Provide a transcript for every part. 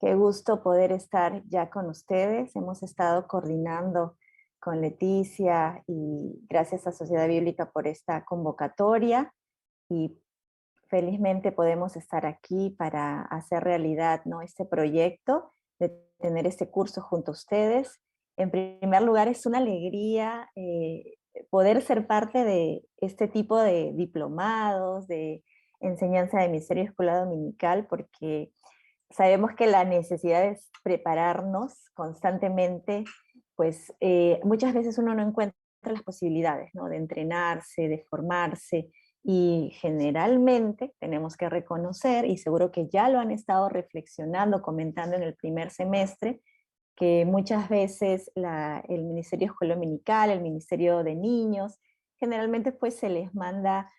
Qué gusto poder estar ya con ustedes. Hemos estado coordinando con Leticia y gracias a Sociedad Bíblica por esta convocatoria y felizmente podemos estar aquí para hacer realidad, ¿no?, este proyecto de tener este curso junto a ustedes. En primer lugar, es una alegría poder ser parte de este tipo de diplomados, de enseñanza de Ministerio Escolar Dominical, porque sabemos que la necesidad es prepararnos constantemente, pues muchas veces uno no encuentra las posibilidades, ¿no?, de entrenarse, de formarse, y generalmente tenemos que reconocer, y seguro que ya lo han estado reflexionando, comentando en el primer semestre, que muchas veces el Ministerio Escolar Dominical, el Ministerio de Niños, generalmente pues se les manda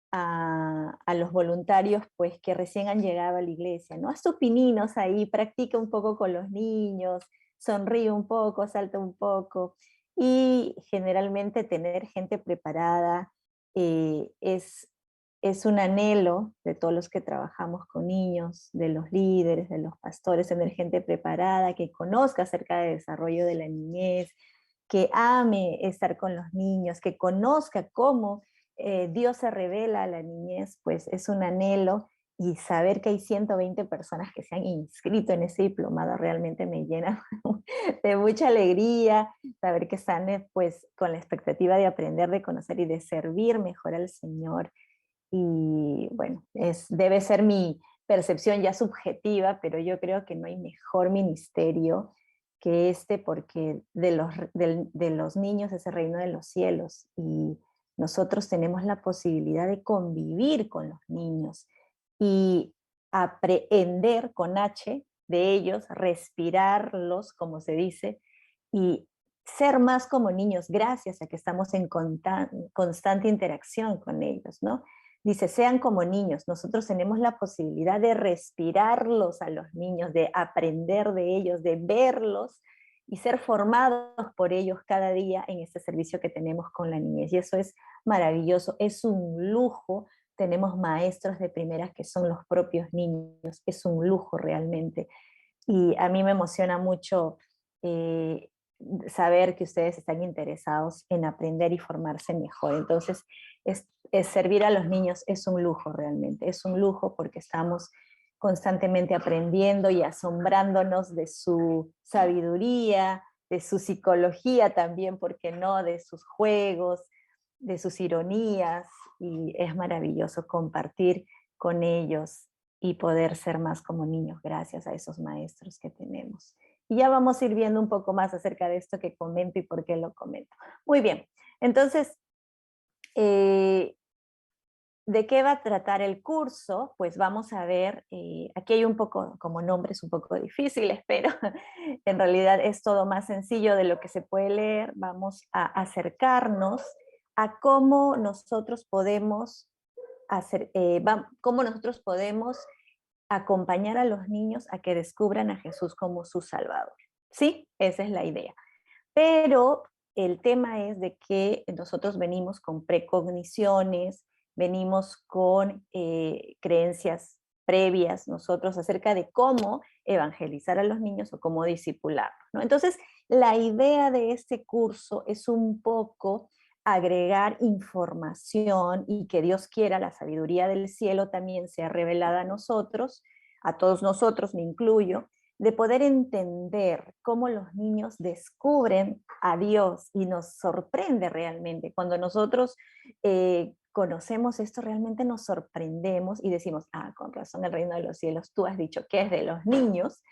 a los voluntarios pues que recién han llegado a la iglesia, ¿no? Haz tus pininos ahí, practica un poco con los niños, sonríe un poco, salta un poco, y generalmente tener gente preparada es un anhelo de todos los que trabajamos con niños, de los líderes, de los pastores, tener gente preparada, que conozca acerca del desarrollo de la niñez, que ame estar con los niños, que conozca cómo Dios se revela a la niñez, pues es un anhelo, y saber que hay 120 personas que se han inscrito en ese diplomado realmente me llena de mucha alegría, saber que están pues con la expectativa de aprender, de conocer y de servir mejor al Señor. Y bueno, debe ser mi percepción ya subjetiva, pero yo creo que no hay mejor ministerio que este, porque de los niños es el reino de los cielos, y nosotros tenemos la posibilidad de convivir con los niños y aprender con H de ellos, respirarlos, como se dice, y ser más como niños gracias a que estamos en constante interacción con ellos, ¿no? Dice, sean como niños. Nosotros tenemos la posibilidad de respirarlos a los niños, de aprender de ellos, de verlos y ser formados por ellos cada día en este servicio que tenemos con la niñez. Y eso es maravilloso, es un lujo. Tenemos maestros de primeras que son los propios niños, es un lujo realmente. Y a mí me emociona mucho eh, saber que ustedes están interesados en aprender y formarse mejor. Entonces, servir a los niños es un lujo realmente, es un lujo porque estamos constantemente aprendiendo y asombrándonos de su sabiduría, de su psicología también, ¿por qué no?, de sus juegos, de sus ironías, y es maravilloso compartir con ellos y poder ser más como niños gracias a esos maestros que tenemos. Y ya vamos a ir viendo un poco más acerca de esto que comento y por qué lo comento. Muy bien, entonces, eh, ¿de qué va a tratar el curso? Pues vamos a ver, aquí hay un poco, como nombres un poco difíciles, pero en realidad es todo más sencillo de lo que se puede leer. Vamos a acercarnos a cómo nosotros podemos cómo nosotros podemos acompañar a los niños a que descubran a Jesús como su Salvador. ¿Sí? Esa es la idea. Pero el tema es de que nosotros venimos con precogniciones, venimos con creencias previas nosotros acerca de cómo evangelizar a los niños o cómo discipularlos, ¿no? Entonces, la idea de este curso es un poco agregar información, y que Dios quiera la sabiduría del cielo también sea revelada a todos nosotros, me incluyo, de poder entender cómo los niños descubren a Dios, y nos sorprende realmente. Cuando nosotros conocemos esto, realmente nos sorprendemos y decimos, ah, con razón el reino de los cielos, tú has dicho que es de los niños,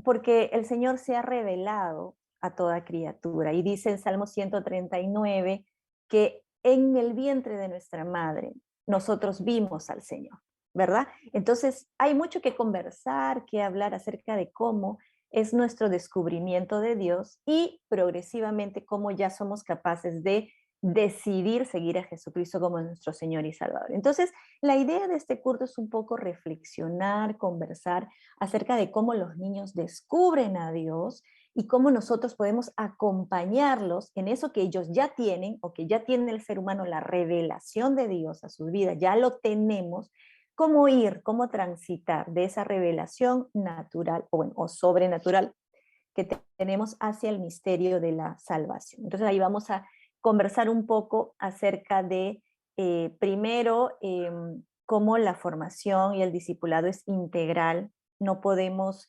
porque el Señor se ha revelado a toda criatura. Y dice en Salmo 139 que en el vientre de nuestra madre nosotros vimos al Señor, ¿verdad? Entonces hay mucho que conversar, que hablar acerca de cómo es nuestro descubrimiento de Dios, y progresivamente cómo ya somos capaces de decidir seguir a Jesucristo como nuestro Señor y Salvador. Entonces, la idea de este curso es un poco reflexionar, conversar acerca de cómo los niños descubren a Dios y cómo nosotros podemos acompañarlos en eso que ellos ya tienen, o que ya tiene el ser humano, la revelación de Dios a su vida, ya lo tenemos, cómo ir, cómo transitar de esa revelación natural o, bueno, o sobrenatural que tenemos hacia el misterio de la salvación. Entonces ahí vamos a conversar un poco acerca de, primero, cómo la formación y el discipulado es integral. No podemos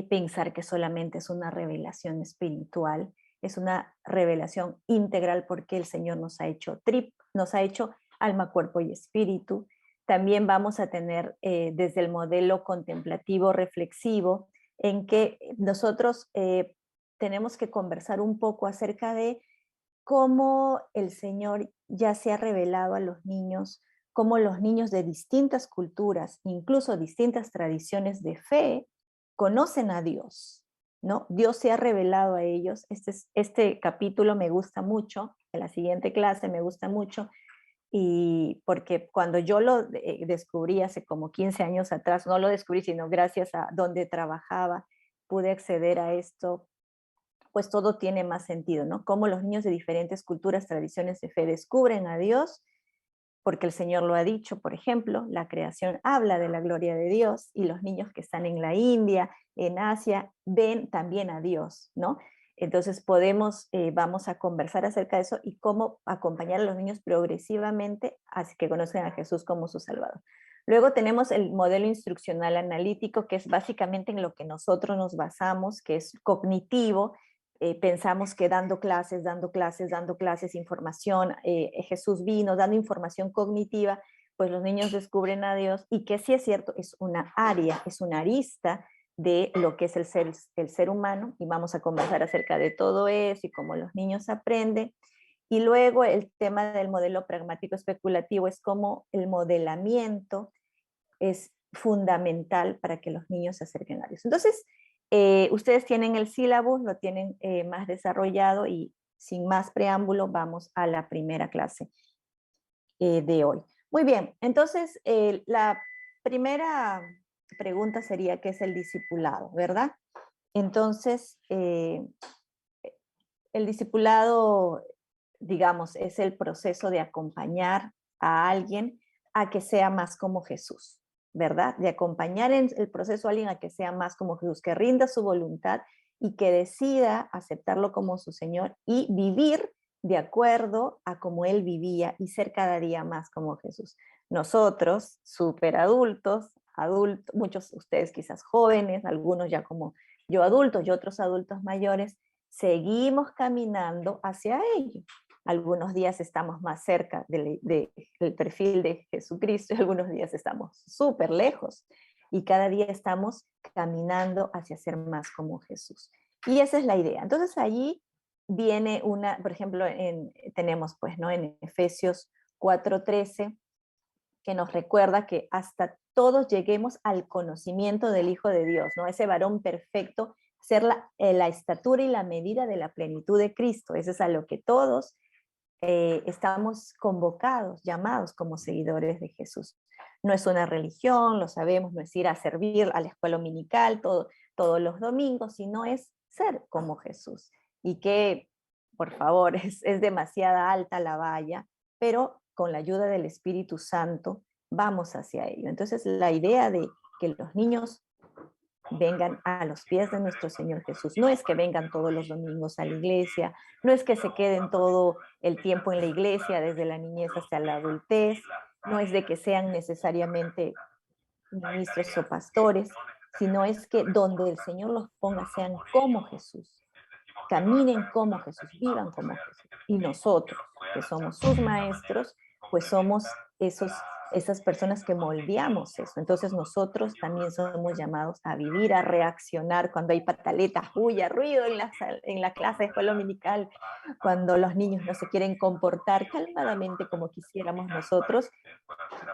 pensar que solamente es una revelación espiritual, es una revelación integral porque el Señor nos ha hecho nos ha hecho alma, cuerpo y espíritu. También vamos a tener desde el modelo contemplativo reflexivo, en que nosotros tenemos que conversar un poco acerca de cómo el Señor ya se ha revelado a los niños, cómo los niños de distintas culturas, incluso distintas tradiciones de fe, conocen a Dios, ¿no? Dios se ha revelado a ellos. Este capítulo me gusta mucho, en la siguiente clase me gusta mucho, y porque cuando yo lo descubrí hace como 15 años atrás, no lo descubrí, sino gracias a donde trabajaba, pude acceder a esto, pues todo tiene más sentido, ¿no? Cómo los niños de diferentes culturas, tradiciones de fe descubren a Dios, porque el Señor lo ha dicho, por ejemplo, la creación habla de la gloria de Dios y los niños que están en la India, en Asia, ven también a Dios, ¿no? Entonces vamos a conversar acerca de eso y cómo acompañar a los niños progresivamente así que conozcan a Jesús como su Salvador. Luego tenemos el modelo instruccional analítico, que es básicamente en lo que nosotros nos basamos, que es cognitivo. Pensamos que dando clases, información, Jesús vino dando información cognitiva, pues los niños descubren a Dios, y que sí es cierto, es una área, es una arista de lo que es el ser humano, y vamos a conversar acerca de todo eso y cómo los niños aprenden. Y luego el tema del modelo pragmático especulativo es como el modelamiento es fundamental para que los niños se acerquen a Dios. Entonces, ustedes tienen el sílabus, lo tienen más desarrollado, y sin más preámbulo vamos a la primera clase de hoy. Muy bien, entonces la primera pregunta sería: ¿qué es el discipulado? ¿Verdad? Entonces, el discipulado, digamos, es el proceso de acompañar a alguien a que sea más como Jesús, ¿verdad? De acompañar en el proceso a alguien a que sea más como Jesús, que rinda su voluntad y que decida aceptarlo como su Señor y vivir de acuerdo a como Él vivía y ser cada día más como Jesús. Nosotros, súper adultos, muchos de ustedes quizás jóvenes, algunos ya como yo adultos y otros adultos mayores, seguimos caminando hacia ello. Algunos días estamos más cerca del perfil de Jesucristo y algunos días estamos súper lejos. Y cada día estamos caminando hacia ser más como Jesús. Y esa es la idea. Entonces allí viene una, por ejemplo, tenemos pues, ¿no? En Efesios 4:13, que nos recuerda que hasta todos lleguemos al conocimiento del Hijo de Dios, ¿no? Ese varón perfecto, ser la estatura y la medida de la plenitud de Cristo. Eso es a lo que todos estamos convocados, llamados como seguidores de Jesús. No es una religión, lo sabemos, no es ir a servir a la escuela dominical todos los domingos, sino es ser como Jesús. Y que, por favor, es demasiada alta la valla, pero con la ayuda del Espíritu Santo vamos hacia ello. Entonces, la idea de que los niños vengan a los pies de nuestro Señor Jesús. No es que vengan todos los domingos a la iglesia, no es que se queden todo el tiempo en la iglesia, desde la niñez hasta la adultez, no es de que sean necesariamente ministros o pastores, sino es que donde el Señor los ponga sean como Jesús, caminen como Jesús, vivan como Jesús. Y nosotros, que somos sus maestros, pues somos esas personas que moldeamos eso. Entonces nosotros también somos llamados a vivir, a reaccionar cuando hay pataletas, bulla, ruido en la clase de escuela dominical, cuando los niños no se quieren comportar calmadamente como quisiéramos nosotros.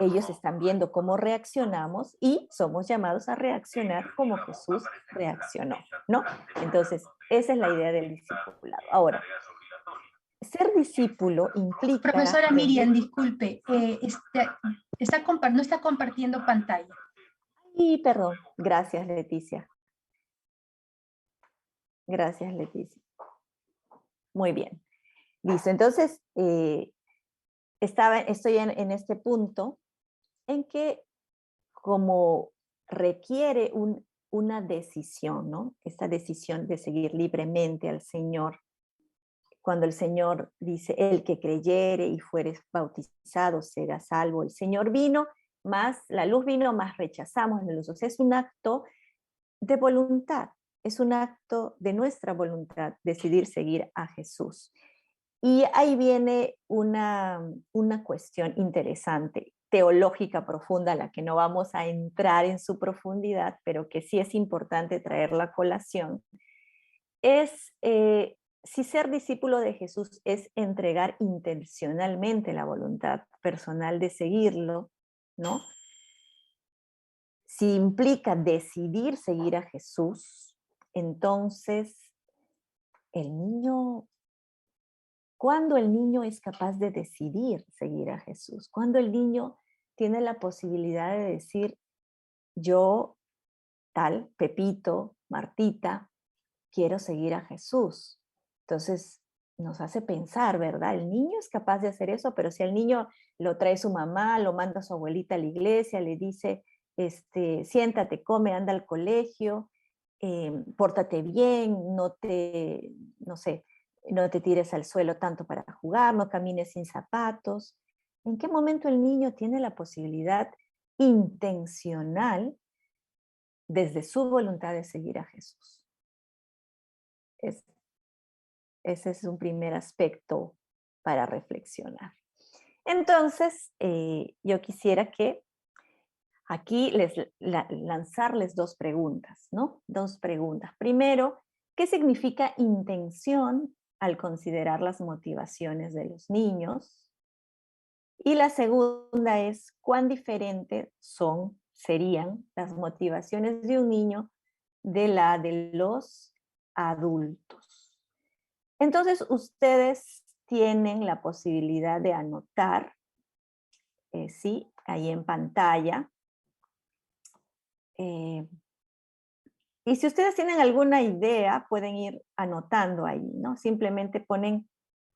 Ellos están viendo cómo reaccionamos y somos llamados a reaccionar como Jesús reaccionó, ¿no? Entonces, esa es la idea del discipulado. Ahora, ser discípulo implica Profesora rendir... Miriam, disculpe, no está compartiendo pantalla. Y perdón, gracias Leticia. Gracias Leticia. Muy bien. Listo, entonces estoy en este punto en que como requiere una decisión, ¿no? Esta decisión de seguir libremente al Señor. Cuando el Señor dice, el que creyere y fuere bautizado será salvo. El Señor vino, más la luz vino, más rechazamos la luz. O sea, es un acto de voluntad, es un acto de nuestra voluntad decidir seguir a Jesús. Y ahí viene una cuestión interesante, teológica profunda, a la que no vamos a entrar en su profundidad, pero que sí es importante traerla a colación, es si ser discípulo de Jesús es entregar intencionalmente la voluntad personal de seguirlo, ¿no? Si implica decidir seguir a Jesús, entonces el niño, ¿cuándo el niño es capaz de decidir seguir a Jesús? ¿Cuándo el niño tiene la posibilidad de decir, yo, tal, Pepito, Martita, quiero seguir a Jesús? Entonces nos hace pensar, ¿verdad? El niño es capaz de hacer eso, pero si el niño lo trae su mamá, lo manda a su abuelita a la iglesia, le dice, siéntate, come, anda al colegio, pórtate bien, no sé, no te tires al suelo tanto para jugar, no camines sin zapatos. ¿En qué momento el niño tiene la posibilidad intencional desde su voluntad de seguir a Jesús? Ese es un primer aspecto para reflexionar. Entonces, yo quisiera que aquí lanzarles dos preguntas, ¿no? Dos preguntas. Primero, ¿qué significa intención al considerar las motivaciones de los niños? Y la segunda es, ¿cuán diferentes serían las motivaciones de un niño de la de los adultos? Entonces, ustedes tienen la posibilidad de anotar, sí, ahí en pantalla. Y si ustedes tienen alguna idea, pueden ir anotando ahí, ¿no? Simplemente ponen,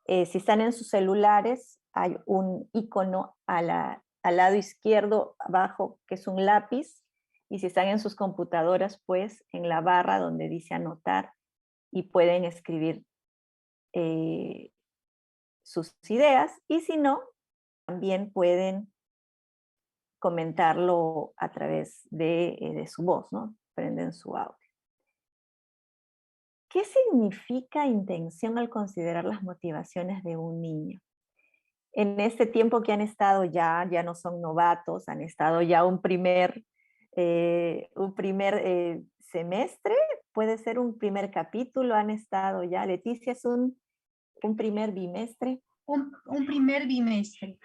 si están en sus celulares, hay un icono al lado izquierdo abajo que es un lápiz, y si están en sus computadoras, pues en la barra donde dice anotar, y pueden escribir sus ideas, y si no, también pueden comentarlo a través de su voz, ¿no? Prenden su audio. ¿Qué significa intención al considerar las motivaciones de un niño? En este tiempo que han estado ya no son novatos, han estado ya un primer semestre, puede ser un primer capítulo, han estado ya. Leticia, es un primer bimestre. Un primer bimestre.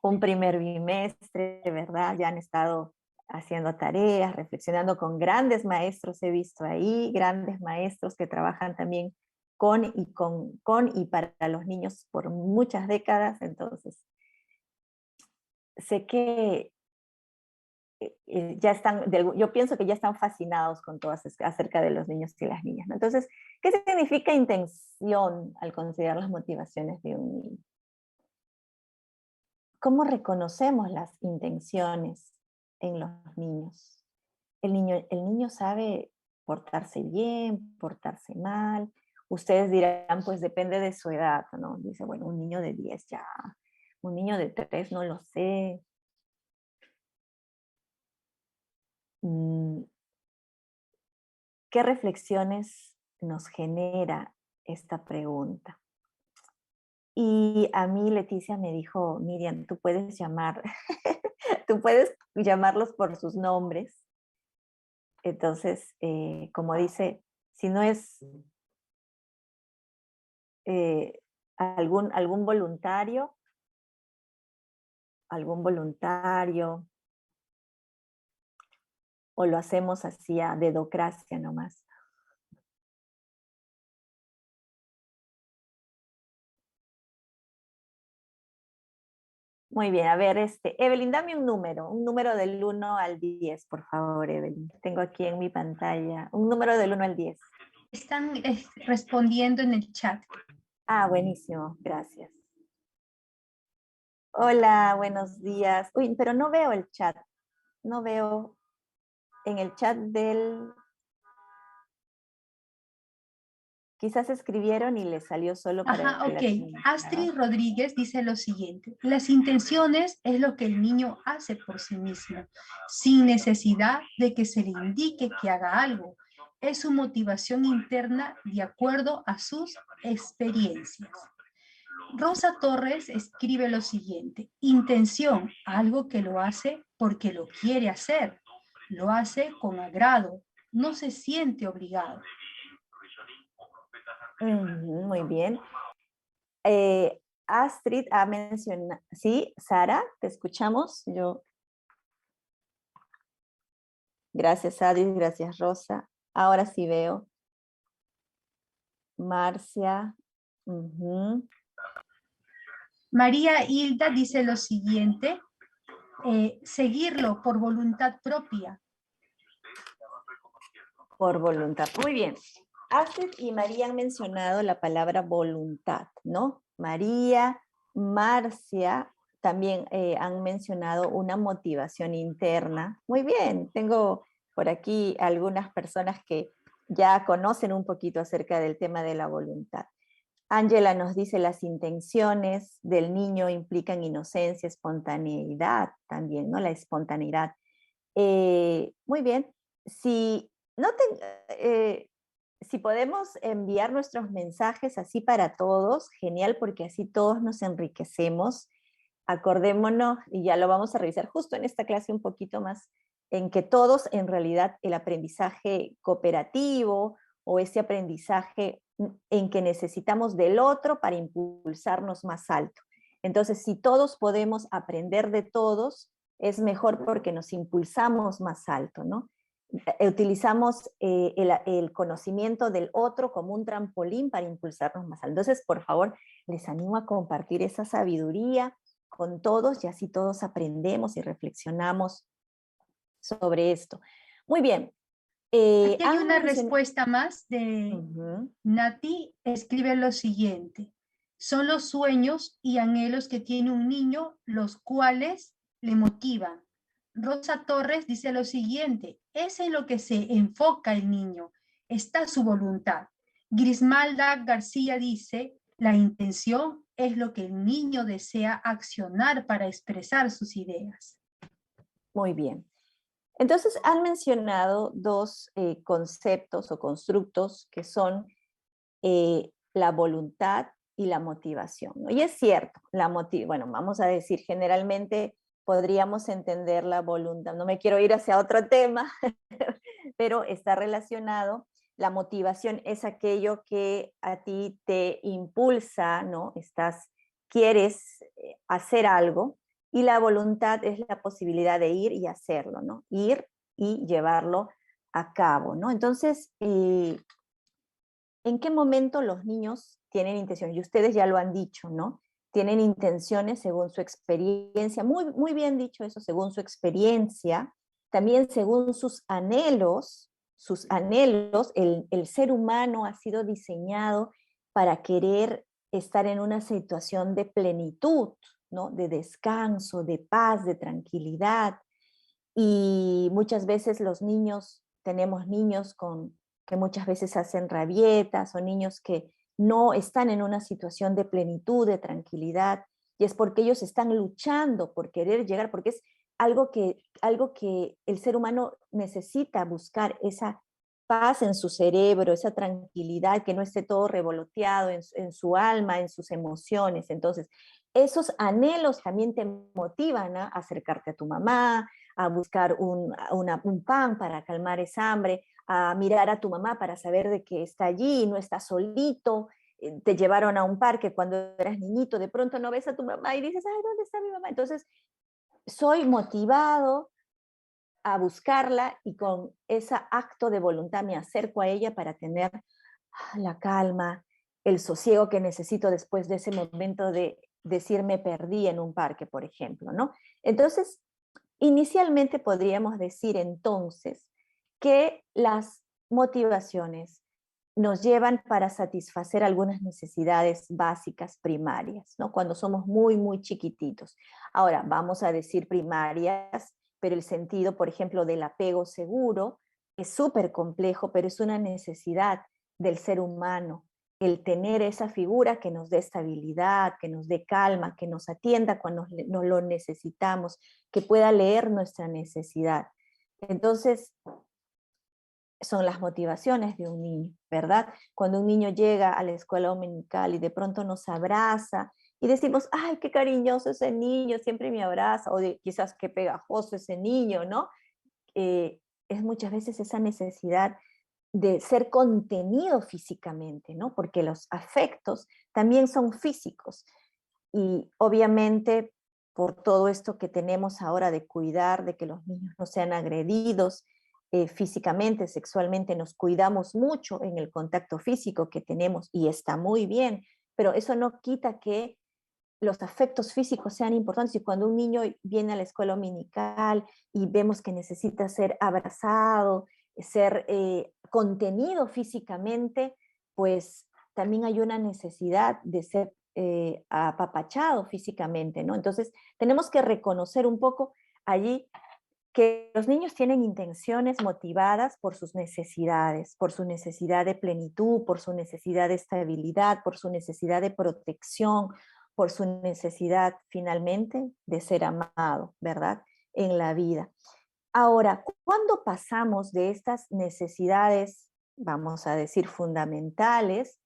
Un primer bimestre, ¿verdad? Ya han estado haciendo tareas, reflexionando con grandes maestros, he visto ahí, grandes maestros que trabajan también con y para los niños por muchas décadas. Entonces, sé que ya están, yo pienso que ya están fascinados con todas acerca de los niños y las niñas, ¿no? Entonces, ¿qué significa intención al considerar las motivaciones de un niño? ¿Cómo reconocemos las intenciones en los niños? El niño sabe portarse bien, portarse mal. Ustedes dirán, pues depende de su edad, ¿no? Dice, bueno, un niño de 10 ya, un niño de 3 no lo sé. ¿Qué reflexiones nos genera esta pregunta? Y a mí Leticia me dijo, Miriam, tú puedes tú puedes llamarlos por sus nombres. Entonces, como dice, si no es algún voluntario, o lo hacemos así a dedocracia nomás. Muy bien, a ver, Evelyn, dame un número del 1 al 10, por favor, Evelyn. Tengo aquí en mi pantalla un número del 1 al 10. Están respondiendo en el chat. Ah, buenísimo, gracias. Hola, buenos días. Uy, pero no veo el chat. No veo en el chat del... Quizás escribieron y les salió solo para Ajá, que ok. la comentara. Astrid Rodríguez dice lo siguiente. Las intenciones es lo que el niño hace por sí mismo, sin necesidad de que se le indique que haga algo. Es su motivación interna de acuerdo a sus experiencias. Rosa Torres escribe lo siguiente. Intención, algo que lo hace porque lo quiere hacer. Lo hace con agrado. No se siente obligado. Muy bien. Astrid ha mencionado, sí, Sara, te escuchamos. Gracias Adri, gracias Rosa. Ahora sí veo. Marcia. María Hilda dice lo siguiente. Seguirlo por voluntad propia. Por voluntad. Muy bien. Astrid y María han mencionado la palabra voluntad, ¿no? María, Marcia también han mencionado una motivación interna. Muy bien, tengo por aquí algunas personas que ya conocen un poquito acerca del tema de la voluntad. Ángela nos dice las intenciones del niño implican inocencia, espontaneidad también, ¿no? La espontaneidad. Muy bien. Si, no si podemos enviar nuestros mensajes así para todos, genial, porque así todos nos enriquecemos. Acordémonos, y ya lo vamos a revisar justo en esta clase un poquito más, en que todos en realidad el aprendizaje cooperativo o ese aprendizaje en que necesitamos del otro para impulsarnos más alto. Entonces, si todos podemos aprender de todos, es mejor porque nos impulsamos más alto, ¿no? Utilizamos el conocimiento del otro como un trampolín para impulsarnos más alto. Entonces, por favor, les animo a compartir esa sabiduría con todos y así todos aprendemos y reflexionamos sobre esto. Muy bien. Aquí hay una respuesta más de Nati. Escribe lo siguiente. Son los sueños y anhelos que tiene un niño los cuales le motivan. Rosa Torres dice lo siguiente. Es en lo que se enfoca el niño. Está su voluntad. Grismalda García dice, la intención es lo que el niño desea accionar para expresar sus ideas. Muy bien. Entonces han mencionado dos conceptos o constructos que son la voluntad y la motivación, ¿no? Y es cierto, bueno, vamos a decir, generalmente podríamos entender la voluntad, no me quiero ir hacia otro tema, pero está relacionado. La motivación es aquello que a ti te impulsa, ¿no? Quieres hacer algo, y la voluntad es la posibilidad de ir y hacerlo, ¿no? Ir y llevarlo a cabo, ¿no? Entonces, ¿en qué momento los niños tienen intención? Y ustedes ya lo han dicho, ¿no? Tienen intenciones según su experiencia, muy, muy bien dicho eso, según su experiencia, también según sus anhelos, el ser humano ha sido diseñado para querer estar en una situación de plenitud, ¿no? De descanso, de paz, de tranquilidad. Y muchas veces tenemos niños que muchas veces hacen rabietas o niños que no están en una situación de plenitud, de tranquilidad, y es porque ellos están luchando por querer llegar, porque es algo que el ser humano necesita buscar, esa paz en su cerebro, esa tranquilidad, que no esté todo revoloteado en su alma, en sus emociones. Entonces, esos anhelos también te motivan a acercarte a tu mamá, a buscar un pan para calmar esa hambre, a mirar a tu mamá para saber de que está allí, no está solito. Te llevaron a un parque cuando eras niñito, de pronto no ves a tu mamá y dices, ay, ¿dónde está mi mamá? Entonces, soy motivado a buscarla y con ese acto de voluntad me acerco a ella para tener la calma, el sosiego que necesito después de ese momento de decir me perdí en un parque, por ejemplo, ¿no? Entonces, inicialmente podríamos decir entonces que las motivaciones nos llevan para satisfacer algunas necesidades básicas primarias, ¿no? Cuando somos muy, muy chiquititos. Ahora, vamos a decir primarias pero el sentido, por ejemplo, del apego seguro es súper complejo, pero es una necesidad del ser humano, el tener esa figura que nos dé estabilidad, que nos dé calma, que nos atienda cuando nos lo necesitamos, que pueda leer nuestra necesidad. Entonces, son las motivaciones de un niño, ¿verdad? Cuando un niño llega a la escuela dominical y de pronto nos abraza y decimos, ay, qué cariñoso ese niño, siempre me abraza, o quizás qué pegajoso ese niño, ¿no? Es muchas veces esa necesidad de ser contenido físicamente, ¿no? Porque los afectos también son físicos y obviamente por todo esto que tenemos ahora de cuidar, de que los niños no sean agredidos físicamente, sexualmente, nos cuidamos mucho en el contacto físico que tenemos y está muy bien, pero eso no quita que los afectos físicos sean importantes y cuando un niño viene a la escuela dominical y vemos que necesita ser abrazado, ser contenido físicamente, pues también hay una necesidad de ser apapachado físicamente, ¿no? Entonces tenemos que reconocer un poco allí que los niños tienen intenciones motivadas por su necesidad de plenitud, por su necesidad de estabilidad, por su necesidad de protección, por su necesidad finalmente de ser amado, ¿verdad? En la vida. Ahora, ¿cuándo pasamos de estas necesidades, vamos a decir, fundamentales,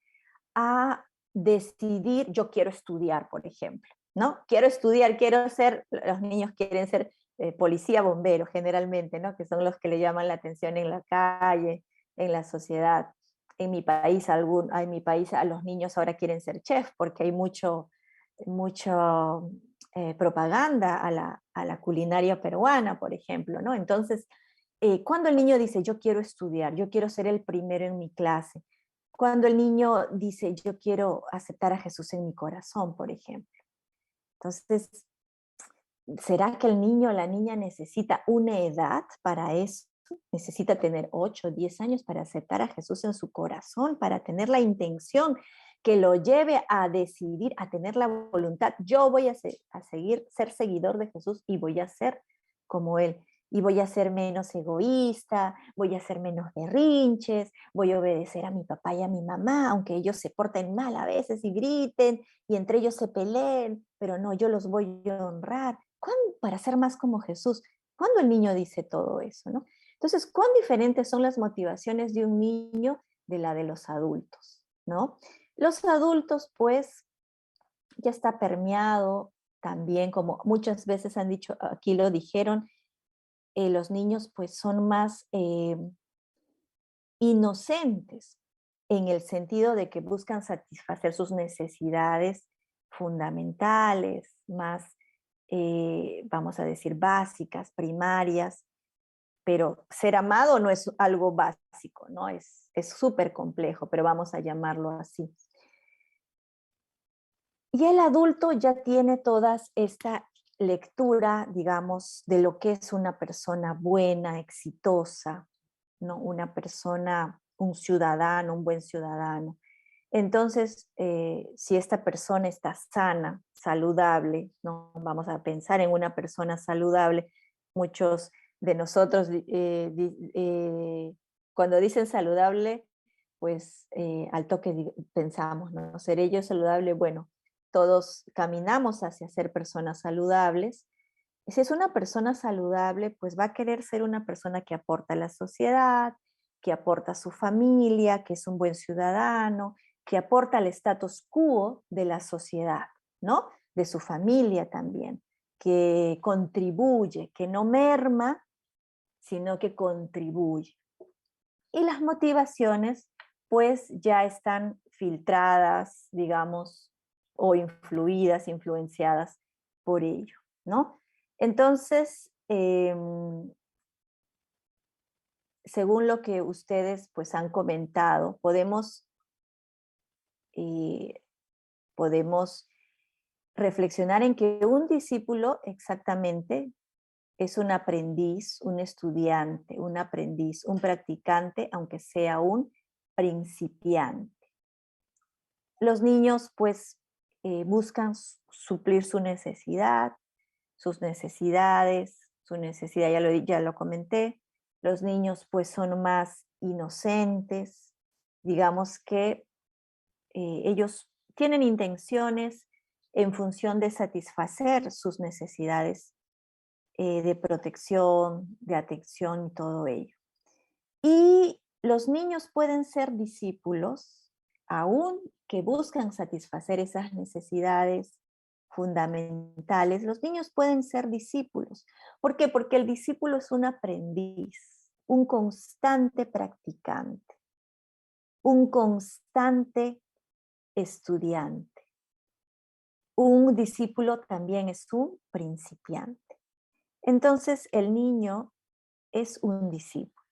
a decidir, yo quiero estudiar, por ejemplo, ¿no? Quiero estudiar, quiero ser, los niños quieren ser policía, bombero, generalmente, ¿no? Que son los que le llaman la atención en la calle, en la sociedad. En mi país, en mi país a los niños ahora quieren ser chef porque hay mucho propaganda a la culinaria peruana, por ejemplo, ¿no? Entonces, cuando el niño dice, yo quiero estudiar, yo quiero ser el primero en mi clase, cuando el niño dice, yo quiero aceptar a Jesús en mi corazón, por ejemplo. Entonces, ¿será que el niño o la niña necesita una edad para eso? Necesita tener 8 o 10 años para aceptar a Jesús en su corazón, para tener la intención que lo lleve a decidir, a tener la voluntad. Yo voy a ser seguidor de Jesús y voy a ser como Él. Y voy a ser menos egoísta, voy a ser menos berrinches, voy a obedecer a mi papá y a mi mamá, aunque ellos se porten mal a veces y griten y entre ellos se peleen, pero no, yo los voy a honrar. ¿Cuándo, para ser más como Jesús? ¿Cuándo el niño dice todo eso, no? Entonces, ¿cuán diferentes son las motivaciones de un niño de la de los adultos, no? Los adultos, pues, ya está permeado también, como muchas veces han dicho, aquí lo dijeron, los niños pues son más inocentes en el sentido de que buscan satisfacer sus necesidades fundamentales, más, vamos a decir, básicas, primarias, pero ser amado no es algo básico, ¿no? Es súper complejo, pero vamos a llamarlo así. Y el adulto ya tiene toda esta lectura, digamos, de lo que es una persona buena, exitosa, ¿no? Una persona, un ciudadano, un buen ciudadano. Entonces, si esta persona está sana, saludable, ¿no? Vamos a pensar en una persona saludable. Muchos de nosotros, cuando dicen saludable, pues al toque pensamos, ¿no? ¿Seré yo saludable? Bueno, todos caminamos hacia ser personas saludables. Si es una persona saludable, pues va a querer ser una persona que aporta a la sociedad, que aporta a su familia, que es un buen ciudadano, que aporta al status quo de la sociedad, ¿no? De su familia también, que contribuye, que no merma, sino que contribuye. Y las motivaciones, pues ya están filtradas, digamos, o influidas, influenciadas por ello, ¿no? Entonces, según lo que ustedes pues han comentado, eh, podemos reflexionar en que un discípulo exactamente es un aprendiz, un estudiante, un aprendiz, un practicante, aunque sea un principiante. Los niños pues buscan suplir su necesidad, sus necesidades su necesidad, ya lo comenté. Los niños pues son más inocentes, digamos que ellos tienen intenciones en función de satisfacer sus necesidades de protección, de atención y todo ello. Y los niños pueden ser discípulos, aún que buscan satisfacer esas necesidades fundamentales. Los niños pueden ser discípulos. ¿Por qué? Porque el discípulo es un aprendiz, un constante practicante, un constante estudiante. Un discípulo también es un principiante. Entonces, el niño es un discípulo.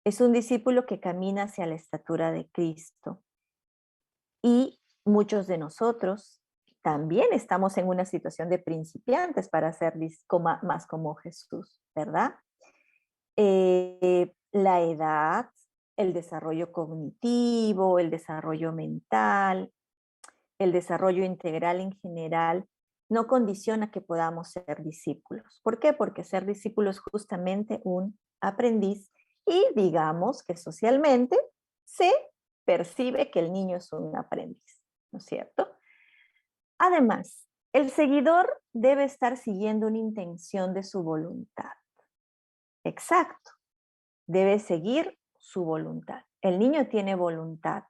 Es un discípulo que camina hacia la estatura de Cristo. Y muchos de nosotros también estamos en una situación de principiantes para ser más como Jesús, ¿verdad? La edad, el desarrollo cognitivo, el desarrollo mental, el desarrollo integral en general, no condiciona que podamos ser discípulos. ¿Por qué? Porque ser discípulo es justamente un aprendiz y digamos que socialmente se percibe que el niño es un aprendiz, ¿no es cierto? Además, el seguidor debe estar siguiendo una intención de su voluntad. Exacto, debe seguir su voluntad. El niño tiene voluntad.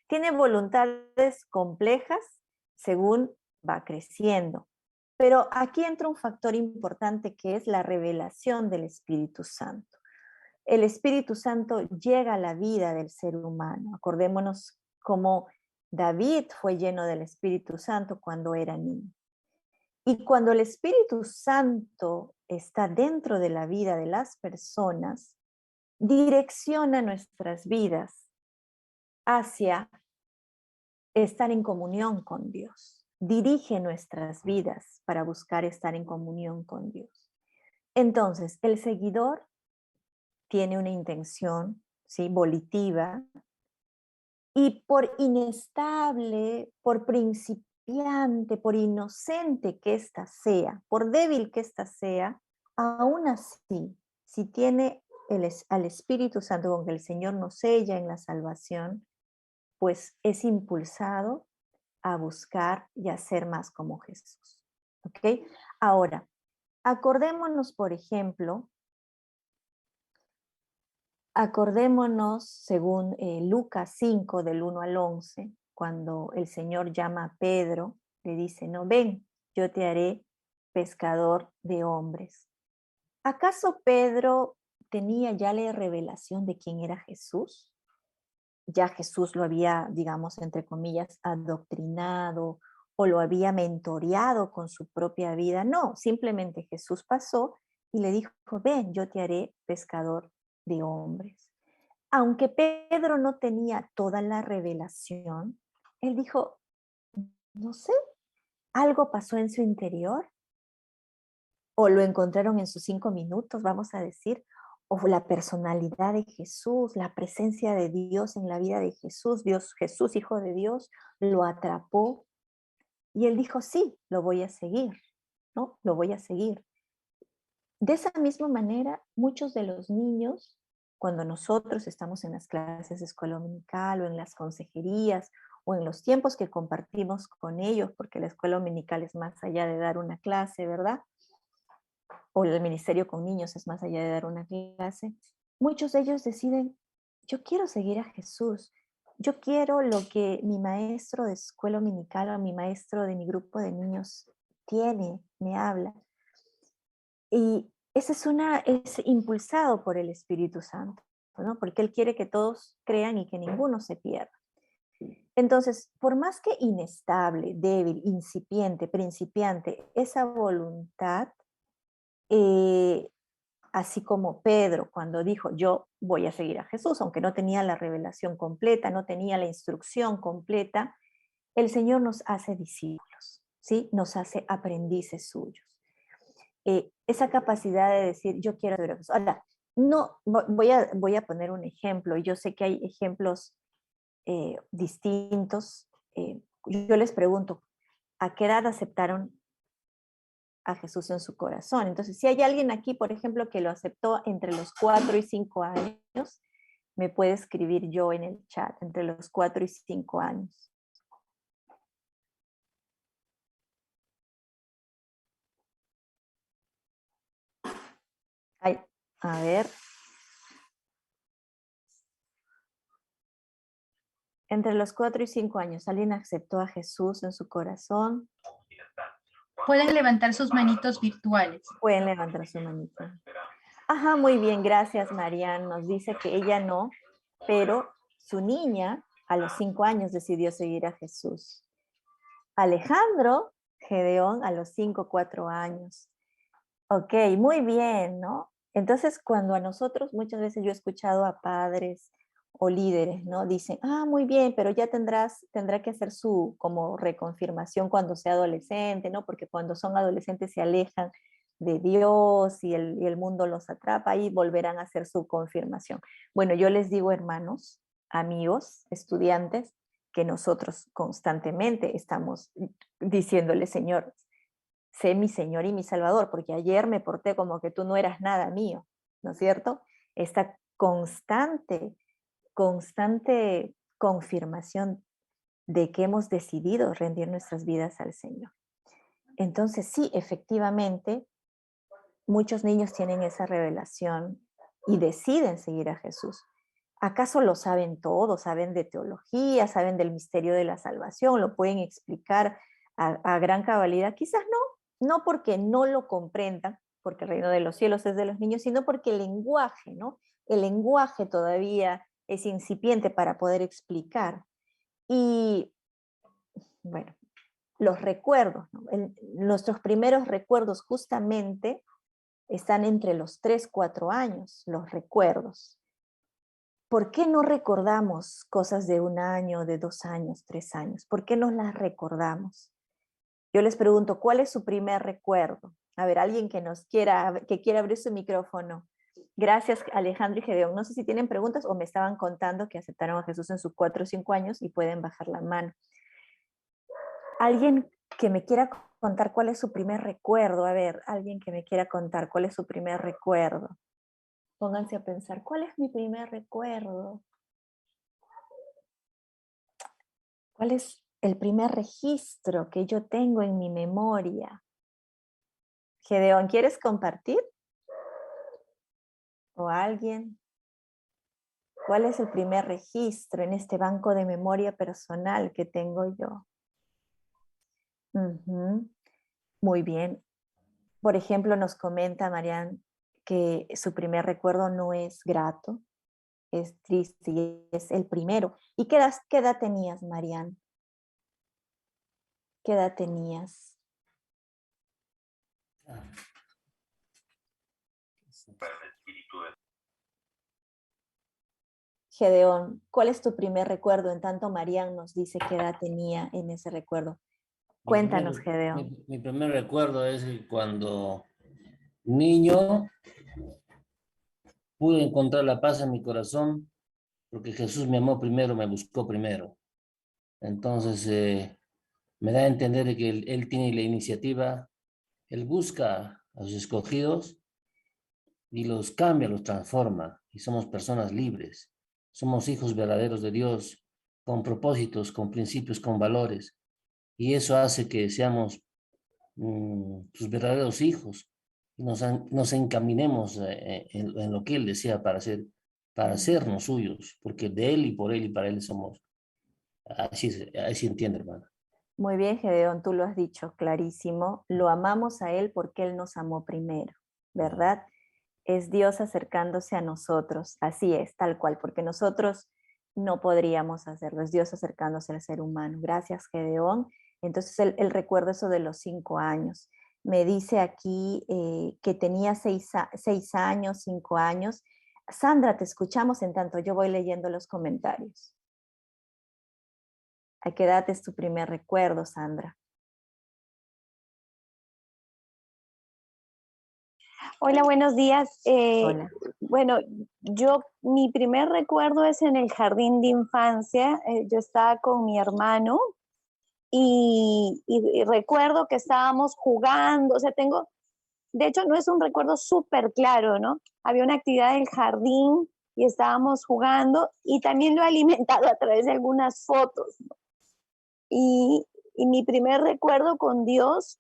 Tiene voluntades complejas según va creciendo. Pero aquí entra un factor importante que es la revelación del Espíritu Santo. El Espíritu Santo llega a la vida del ser humano. Acordémonos cómo David fue lleno del Espíritu Santo cuando era niño. Y cuando el Espíritu Santo está dentro de la vida de las personas, direcciona nuestras vidas hacia estar en comunión con Dios. Dirige nuestras vidas para buscar estar en comunión con Dios. Entonces, el seguidor tiene una intención, ¿sí?, volitiva, y por inestable, por principiante, por inocente que ésta sea, por débil que ésta sea, aún así, si tiene al Espíritu Santo con que el Señor nos sella en la salvación, pues es impulsado a buscar y a ser más como Jesús. ¿Ok? Ahora, acordémonos, por ejemplo, según Lucas 5, del 1 al 11, cuando el Señor llama a Pedro, le dice, no, ven, yo te haré pescador de hombres. ¿Acaso Pedro tenía ya la revelación de quién era Jesús? Ya Jesús lo había, digamos, entre comillas, adoctrinado o lo había mentoreado con su propia vida. No, simplemente Jesús pasó y le dijo, ven, yo te haré pescador de hombres. Aunque Pedro no tenía toda la revelación, él dijo, no sé, algo pasó en su interior o lo encontraron en sus 5 minutos, vamos a decir, o la personalidad de Jesús, la presencia de Dios en la vida de Jesús, Jesús, Hijo de Dios, lo atrapó y él dijo, sí, lo voy a seguir, ¿no? Lo voy a seguir. De esa misma manera, muchos de los niños, cuando nosotros estamos en las clases de escuela dominical o en las consejerías o en los tiempos que compartimos con ellos, porque la escuela dominical es más allá de dar una clase, ¿verdad? O el ministerio con niños es más allá de dar una clase, muchos de ellos deciden, yo quiero seguir a Jesús, yo quiero lo que mi maestro de escuela dominical o mi maestro de mi grupo de niños tiene, me habla. Y ese es impulsado por el Espíritu Santo, ¿no? Porque Él quiere que todos crean y que ninguno se pierda. Entonces, por más que inestable, débil, incipiente, principiante, esa voluntad, así como Pedro cuando dijo, yo voy a seguir a Jesús, aunque no tenía la revelación completa, no tenía la instrucción completa, el Señor nos hace discípulos, ¿sí? Nos hace aprendices suyos. Esa capacidad de decir, yo quiero seguir a Jesús. Ahora, no, voy a poner un ejemplo, y yo sé que hay ejemplos distintos. Yo les pregunto, ¿a qué edad aceptaron a Jesús en su corazón. Entonces, si hay alguien aquí, por ejemplo, que lo aceptó entre los 4 y 5 años, me puede escribir yo en el chat, entre los 4 y 5 años. Ay, a ver. Entre los 4 y 5 años, ¿alguien aceptó a Jesús en su corazón? Pueden levantar sus manitos virtuales. Pueden levantar su manito. Ajá, muy bien, gracias, Marian. Nos dice que ella no, pero su niña a los 5 años decidió seguir a Jesús. Alejandro Gedeón a los 5, 4 años. Ok, muy bien, ¿no? Entonces, cuando a nosotros, muchas veces yo he escuchado a padres o líderes, ¿no? Dicen, muy bien, pero ya tendrá que hacer su como reconfirmación cuando sea adolescente, ¿no? Porque cuando son adolescentes se alejan de Dios y el mundo los atrapa y volverán a hacer su confirmación. Bueno, yo les digo, hermanos, amigos, estudiantes, que nosotros constantemente estamos diciéndole, Señor, sé mi Señor y mi Salvador, porque ayer me porté como que tú no eras nada mío, ¿no es cierto? Esta constante confirmación de que hemos decidido rendir nuestras vidas al Señor. Entonces, sí, efectivamente, muchos niños tienen esa revelación y deciden seguir a Jesús. ¿Acaso lo saben todo? ¿Saben de teología? ¿Saben del misterio de la salvación? ¿Lo pueden explicar a gran cabalidad? Quizás no porque no lo comprendan, porque el reino de los cielos es de los niños, sino porque el lenguaje, ¿no? El lenguaje todavía es incipiente para poder explicar. Y, bueno, los recuerdos, ¿no? Nuestros primeros recuerdos justamente están entre los 3, 4 años, los recuerdos. ¿Por qué no recordamos cosas de 1 año, de 2 años, 3 años? ¿Por qué no las recordamos? Yo les pregunto, ¿cuál es su primer recuerdo? A ver, alguien que quiera abrir su micrófono. Gracias, Alejandro y Gedeón. No sé si tienen preguntas o me estaban contando que aceptaron a Jesús en sus 4 o 5 años y pueden bajar la mano. Alguien que me quiera contar cuál es su primer recuerdo. A ver, alguien que me quiera contar cuál es su primer recuerdo. Pónganse a pensar, ¿cuál es mi primer recuerdo? ¿Cuál es el primer registro que yo tengo en mi memoria? Gedeón, ¿quieres compartir? ¿O alguien? ¿Cuál es el primer registro en este banco de memoria personal que tengo yo? Muy bien. Por ejemplo, nos comenta Marian que su primer recuerdo no es grato, es triste y es el primero. ¿Y qué edad tenías, Marian? ¿Qué edad tenías? Gedeón, ¿cuál es tu primer recuerdo? En tanto Marian nos dice qué edad tenía en ese recuerdo. Cuéntanos, Gedeón. Mi primer recuerdo es que cuando niño pude encontrar la paz en mi corazón porque Jesús me amó primero, me buscó primero. Entonces me da a entender que él tiene la iniciativa, Él busca a sus escogidos y los cambia, los transforma y somos personas libres. Somos hijos verdaderos de Dios, con propósitos, con principios, con valores. Y eso hace que seamos sus verdaderos hijos y nos encaminemos en lo que Él desea para hacernos suyos, porque de Él y por Él y para Él somos. Así entiende, hermano. Muy bien, Gedeón, tú lo has dicho clarísimo. Lo amamos a Él porque Él nos amó primero, ¿verdad? Es Dios acercándose a nosotros, así es, tal cual, porque nosotros no podríamos hacerlo, es Dios acercándose al ser humano. Gracias, Gedeón. Entonces, él recuerda eso de los 5 años. Me dice aquí que tenía 6 años, 5 años. Sandra, te escuchamos en tanto yo voy leyendo los comentarios. ¿A qué edad es tu primer recuerdo, Sandra? Hola, buenos días. Hola. Bueno, mi primer recuerdo es en el jardín de infancia. Yo estaba con mi hermano y recuerdo que estábamos jugando, o sea, de hecho no es un recuerdo súper claro, ¿no? Había una actividad del jardín y estábamos jugando y también lo he alimentado a través de algunas fotos, ¿no? Y mi primer recuerdo con Dios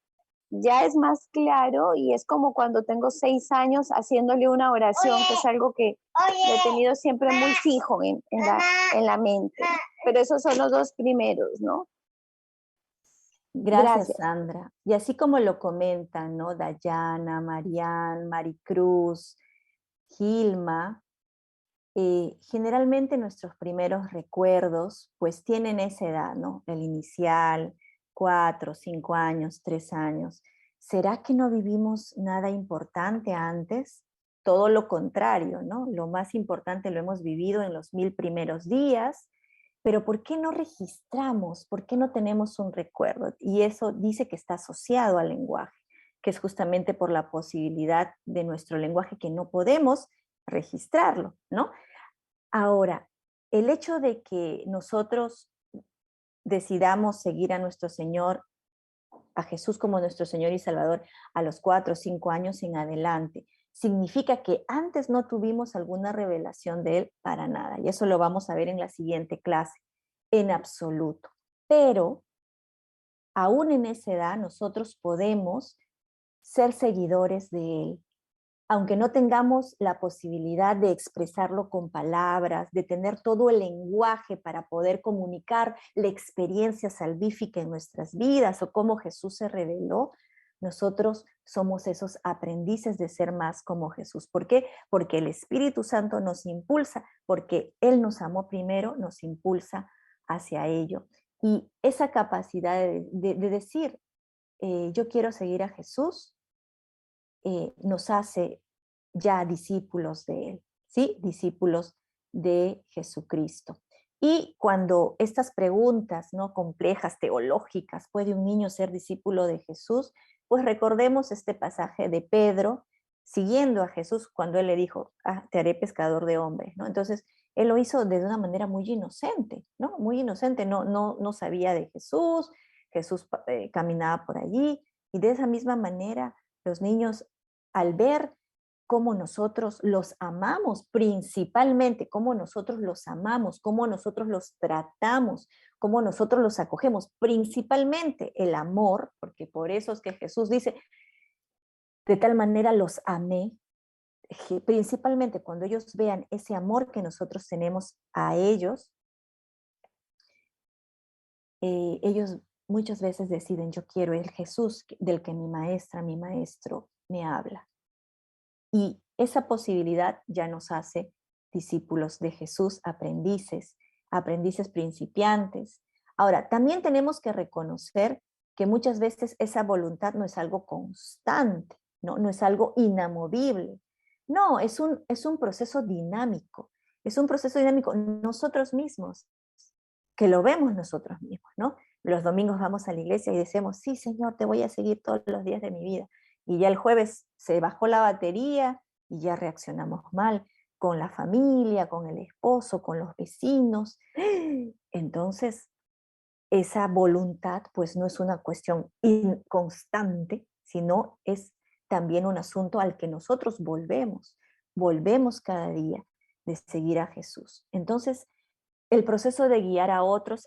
ya es más claro y es como cuando tengo 6 años haciéndole una oración, que es algo que he tenido siempre muy fijo en la mente. Pero esos son los 2 primeros, ¿no? Gracias, Sandra. Y así como lo comentan, ¿no? Dayana, Marian, Maricruz, Gilma, generalmente nuestros primeros recuerdos pues tienen esa edad, ¿no? El inicial, 4, 5 años, 3 años. ¿Será que no vivimos nada importante antes? Todo lo contrario, ¿no? Lo más importante lo hemos vivido en los 1000 primeros días, pero ¿por qué no registramos? ¿Por qué no tenemos un recuerdo? Y eso dice que está asociado al lenguaje, que es justamente por la posibilidad de nuestro lenguaje que no podemos registrarlo, ¿no? Ahora, el hecho de que nosotros decidamos seguir a nuestro Señor, a Jesús como nuestro Señor y Salvador a los 4 o 5 años en adelante, significa que antes no tuvimos alguna revelación de Él para nada. Y eso lo vamos a ver en la siguiente clase, en absoluto. Pero, aún en esa edad, nosotros podemos ser seguidores de Él, aunque no tengamos la posibilidad de expresarlo con palabras, de tener todo el lenguaje para poder comunicar la experiencia salvífica en nuestras vidas o cómo Jesús se reveló, nosotros somos esos aprendices de ser más como Jesús. ¿Por qué? Porque el Espíritu Santo nos impulsa, porque Él nos amó primero, nos impulsa hacia ello. Y esa capacidad de decir, yo quiero seguir a Jesús, nos hace ya discípulos de Él, ¿sí? Discípulos de Jesucristo. Y cuando estas preguntas, ¿no? Complejas, teológicas, ¿puede un niño ser discípulo de Jesús? Pues recordemos este pasaje de Pedro, siguiendo a Jesús cuando Él le dijo, te haré pescador de hombres, ¿no? Entonces, Él lo hizo de una manera muy inocente, ¿no? Muy inocente, no sabía de Jesús, Jesús caminaba por allí, y de esa misma manera los niños, al ver cómo nosotros los amamos, principalmente cómo nosotros los amamos, cómo nosotros los tratamos, cómo nosotros los acogemos, principalmente el amor, porque por eso es que Jesús dice, de tal manera los amé, principalmente cuando ellos vean ese amor que nosotros tenemos a ellos, ellos muchas veces deciden, yo quiero el Jesús del que mi maestra, mi maestro me habla. Y esa posibilidad ya nos hace discípulos de Jesús, aprendices principiantes. Ahora, también tenemos que reconocer que muchas veces esa voluntad no es algo constante, no es algo inamovible. No, es un proceso dinámico. Es un proceso dinámico nosotros mismos, que lo vemos nosotros mismos, ¿no? Los domingos vamos a la iglesia y decimos, sí, Señor, te voy a seguir todos los días de mi vida. Y ya el jueves se bajó la batería y ya reaccionamos mal con la familia, con el esposo, con los vecinos. Entonces, esa voluntad pues no es una cuestión inconstante, sino es también un asunto al que nosotros volvemos cada día de seguir a Jesús. Entonces, el proceso de guiar a otros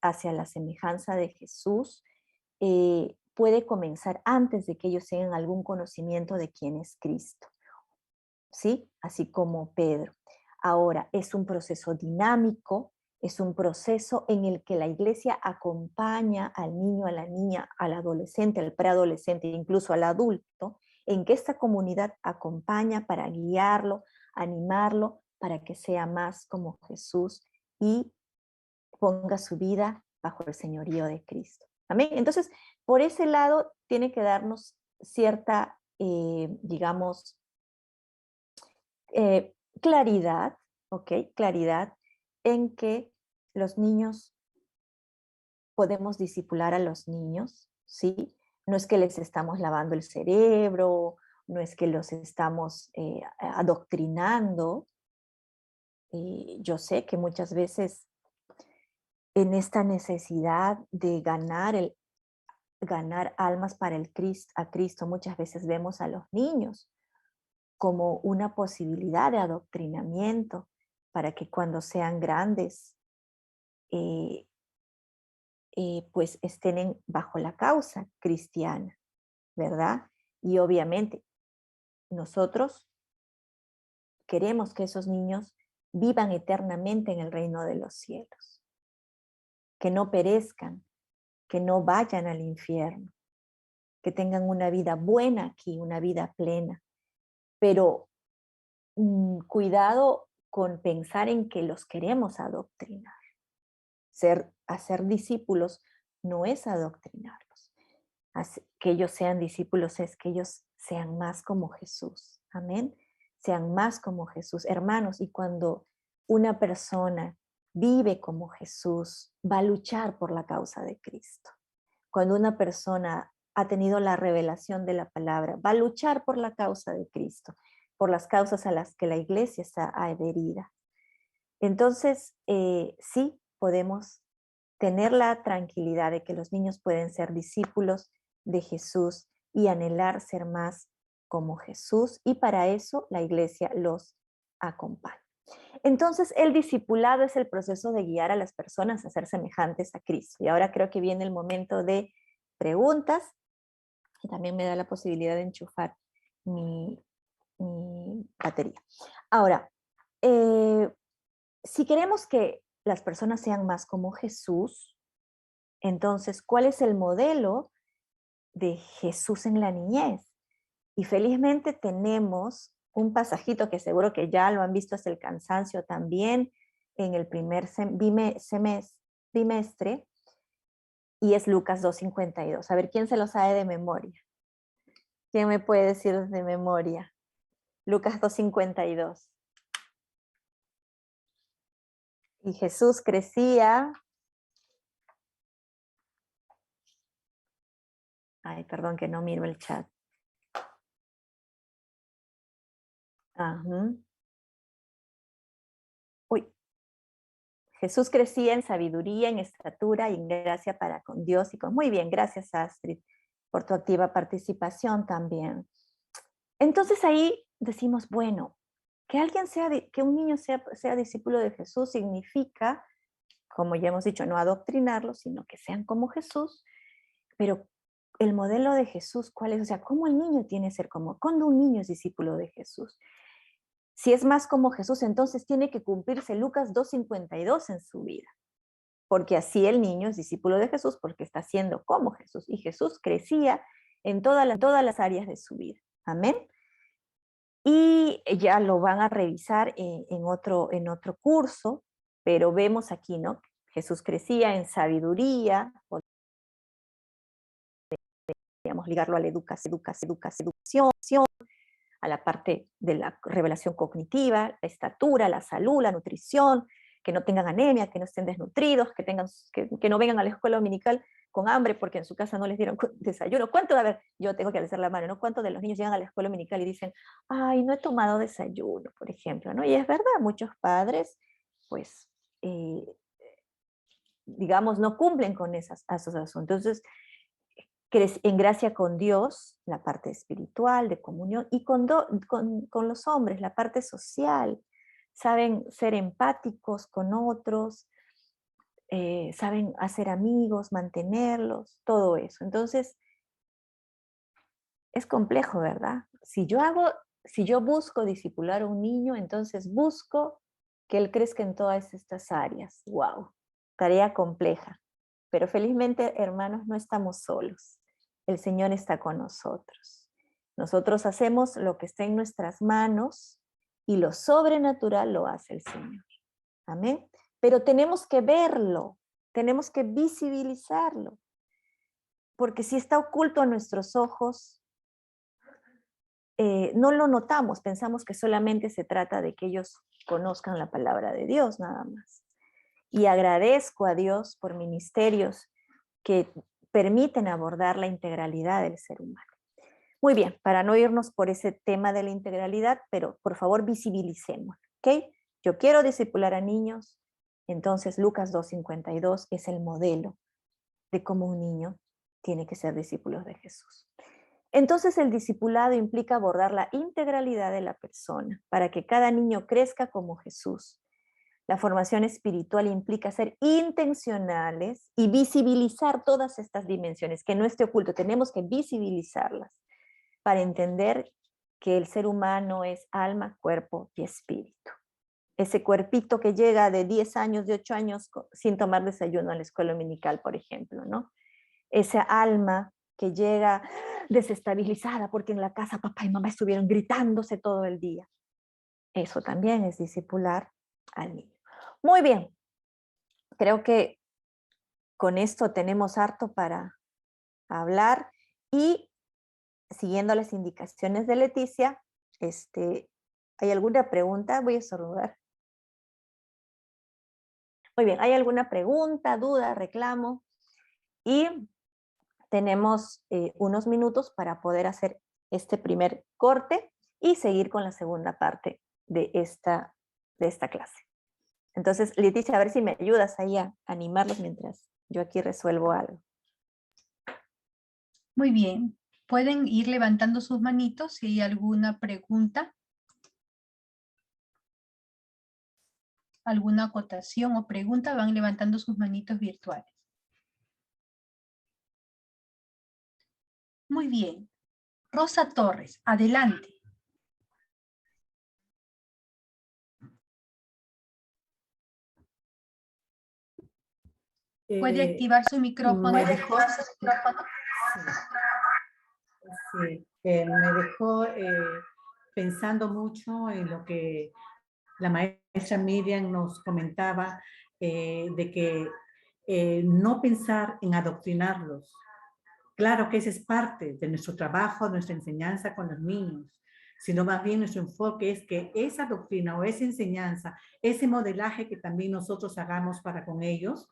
hacia la semejanza de Jesús puede comenzar antes de que ellos tengan algún conocimiento de quién es Cristo, ¿sí? Así como Pedro. Ahora, es un proceso dinámico, es un proceso en el que la iglesia acompaña al niño, a la niña, al adolescente, al preadolescente, incluso al adulto, en que esta comunidad acompaña para guiarlo, animarlo, para que sea más como Jesús y ponga su vida bajo el señorío de Cristo. Amén. Entonces, por ese lado, tiene que darnos cierta, digamos, claridad, ¿ok? Claridad en que los niños, podemos discipular a los niños, ¿sí? No es que les estamos lavando el cerebro, no es que los estamos adoctrinando. Yo sé que muchas veces en esta necesidad de ganar almas para a Cristo, muchas veces vemos a los niños como una posibilidad de adoctrinamiento para que cuando sean grandes, pues estén bajo la causa cristiana, ¿verdad? Y obviamente nosotros queremos que esos niños vivan eternamente en el reino de los cielos, que no perezcan, que no vayan al infierno, que tengan una vida buena aquí, una vida plena. Pero cuidado con pensar en que los queremos adoctrinar. Hacer discípulos no es adoctrinarlos. Que ellos sean discípulos es que ellos sean más como Jesús. Amén. Sean más como Jesús. Hermanos, y cuando una persona vive como Jesús, va a luchar por la causa de Cristo. Cuando una persona ha tenido la revelación de la palabra, va a luchar por la causa de Cristo, por las causas a las que la iglesia está adherida. Entonces, sí podemos tener la tranquilidad de que los niños pueden ser discípulos de Jesús y anhelar ser más como Jesús, y para eso la iglesia los acompaña. Entonces, el discipulado es el proceso de guiar a las personas a ser semejantes a Cristo. Y ahora creo que viene el momento de preguntas, y también me da la posibilidad de enchufar mi batería. Ahora, si queremos que las personas sean más como Jesús, entonces, ¿cuál es el modelo de Jesús en la niñez? Y felizmente tenemos un pasajito que seguro que ya lo han visto hasta el cansancio también en el primer bimestre, y es Lucas 2:52. A ver, ¿quién se lo sabe de memoria? ¿Quién me puede decir de memoria? Lucas 2:52. Y Jesús crecía. Ay, perdón que no miro el chat. Ajá. Uy. Jesús crecía en sabiduría, en estatura y en gracia para con Dios y con... Muy bien, gracias Astrid por tu activa participación también. Entonces ahí decimos, bueno, que un niño sea discípulo de Jesús significa, como ya hemos dicho, no adoctrinarlos, sino que sean como Jesús. Pero el modelo de Jesús, ¿cuál es? O sea, ¿cómo el niño tiene que ser como? ¿Cuándo un niño es discípulo de Jesús? Si es más como Jesús, entonces tiene que cumplirse Lucas 2:52 en su vida. Porque así el niño es discípulo de Jesús, porque está siendo como Jesús. Y Jesús crecía en todas las áreas de su vida. Amén. Y ya lo van a revisar en otro curso, pero vemos aquí, ¿no? Jesús crecía en sabiduría, podríamos ligarlo a la educación, a la parte de la revelación cognitiva, la estatura, la salud, la nutrición, que no tengan anemia, que no estén desnutridos, que no vengan a la escuela dominical con hambre porque en su casa no les dieron desayuno. ¿Cuánto? A ver, yo tengo que alzar la mano, ¿no? ¿Cuántos de los niños llegan a la escuela dominical y dicen, ay, no he tomado desayuno, por ejemplo, ¿no? Y es verdad, muchos padres, pues, digamos, no cumplen con esos asuntos. Entonces, en gracia con Dios, la parte espiritual, de comunión, y con los hombres, la parte social. Saben ser empáticos con otros, saben hacer amigos, mantenerlos, todo eso. Entonces, es complejo, ¿verdad? Si yo busco discipular a un niño, entonces busco que él crezca en todas estas áreas. ¡Wow! Tarea compleja. Pero felizmente, hermanos, no estamos solos. El Señor está con nosotros. Nosotros hacemos lo que está en nuestras manos y lo sobrenatural lo hace el Señor. Amén. Pero tenemos que verlo, tenemos que visibilizarlo. Porque si está oculto a nuestros ojos, no lo notamos, pensamos que solamente se trata de que ellos conozcan la palabra de Dios nada más. Y agradezco a Dios por ministerios que permiten abordar la integralidad del ser humano. Muy bien, para no irnos por ese tema de la integralidad, pero por favor visibilicemos, ¿ok? Yo quiero discipular a niños, Entonces Lucas 2:52 es el modelo de cómo un niño tiene que ser discípulo de Jesús. Entonces el discipulado implica abordar la integralidad de la persona para que cada niño crezca como Jesús. La formación espiritual implica ser intencionales y visibilizar todas estas dimensiones, que no esté oculto, tenemos que visibilizarlas para entender que el ser humano es alma, cuerpo y espíritu. Ese cuerpito que llega de 10 años, de 8 años sin tomar desayuno a la escuela dominical, por ejemplo, ¿no? Esa alma que llega desestabilizada porque en la casa papá y mamá estuvieron gritándose todo el día. Eso también es discipular al niño. Muy bien, creo que con esto tenemos harto para hablar y siguiendo las indicaciones de Leticia, ¿hay alguna pregunta? Voy a estornudar. Muy bien, ¿hay alguna pregunta, duda, reclamo? Y tenemos unos minutos para poder hacer este primer corte y seguir con la segunda parte de esta clase. Entonces, Leticia, a ver si me ayudas ahí a animarlos mientras yo aquí resuelvo algo. Muy bien. Pueden ir levantando sus manitos si hay alguna pregunta, alguna acotación o pregunta, van levantando sus manitos virtuales. Muy bien. Rosa Torres, adelante. ¿Puede activar su micrófono? Me dejó pensando mucho en lo que la maestra Miriam nos comentaba, de que no pensar en adoctrinarlos. Claro que ese es parte de nuestro trabajo, nuestra enseñanza con los niños, sino más bien nuestro enfoque es que esa doctrina o esa enseñanza, ese modelaje que también nosotros hagamos para con ellos,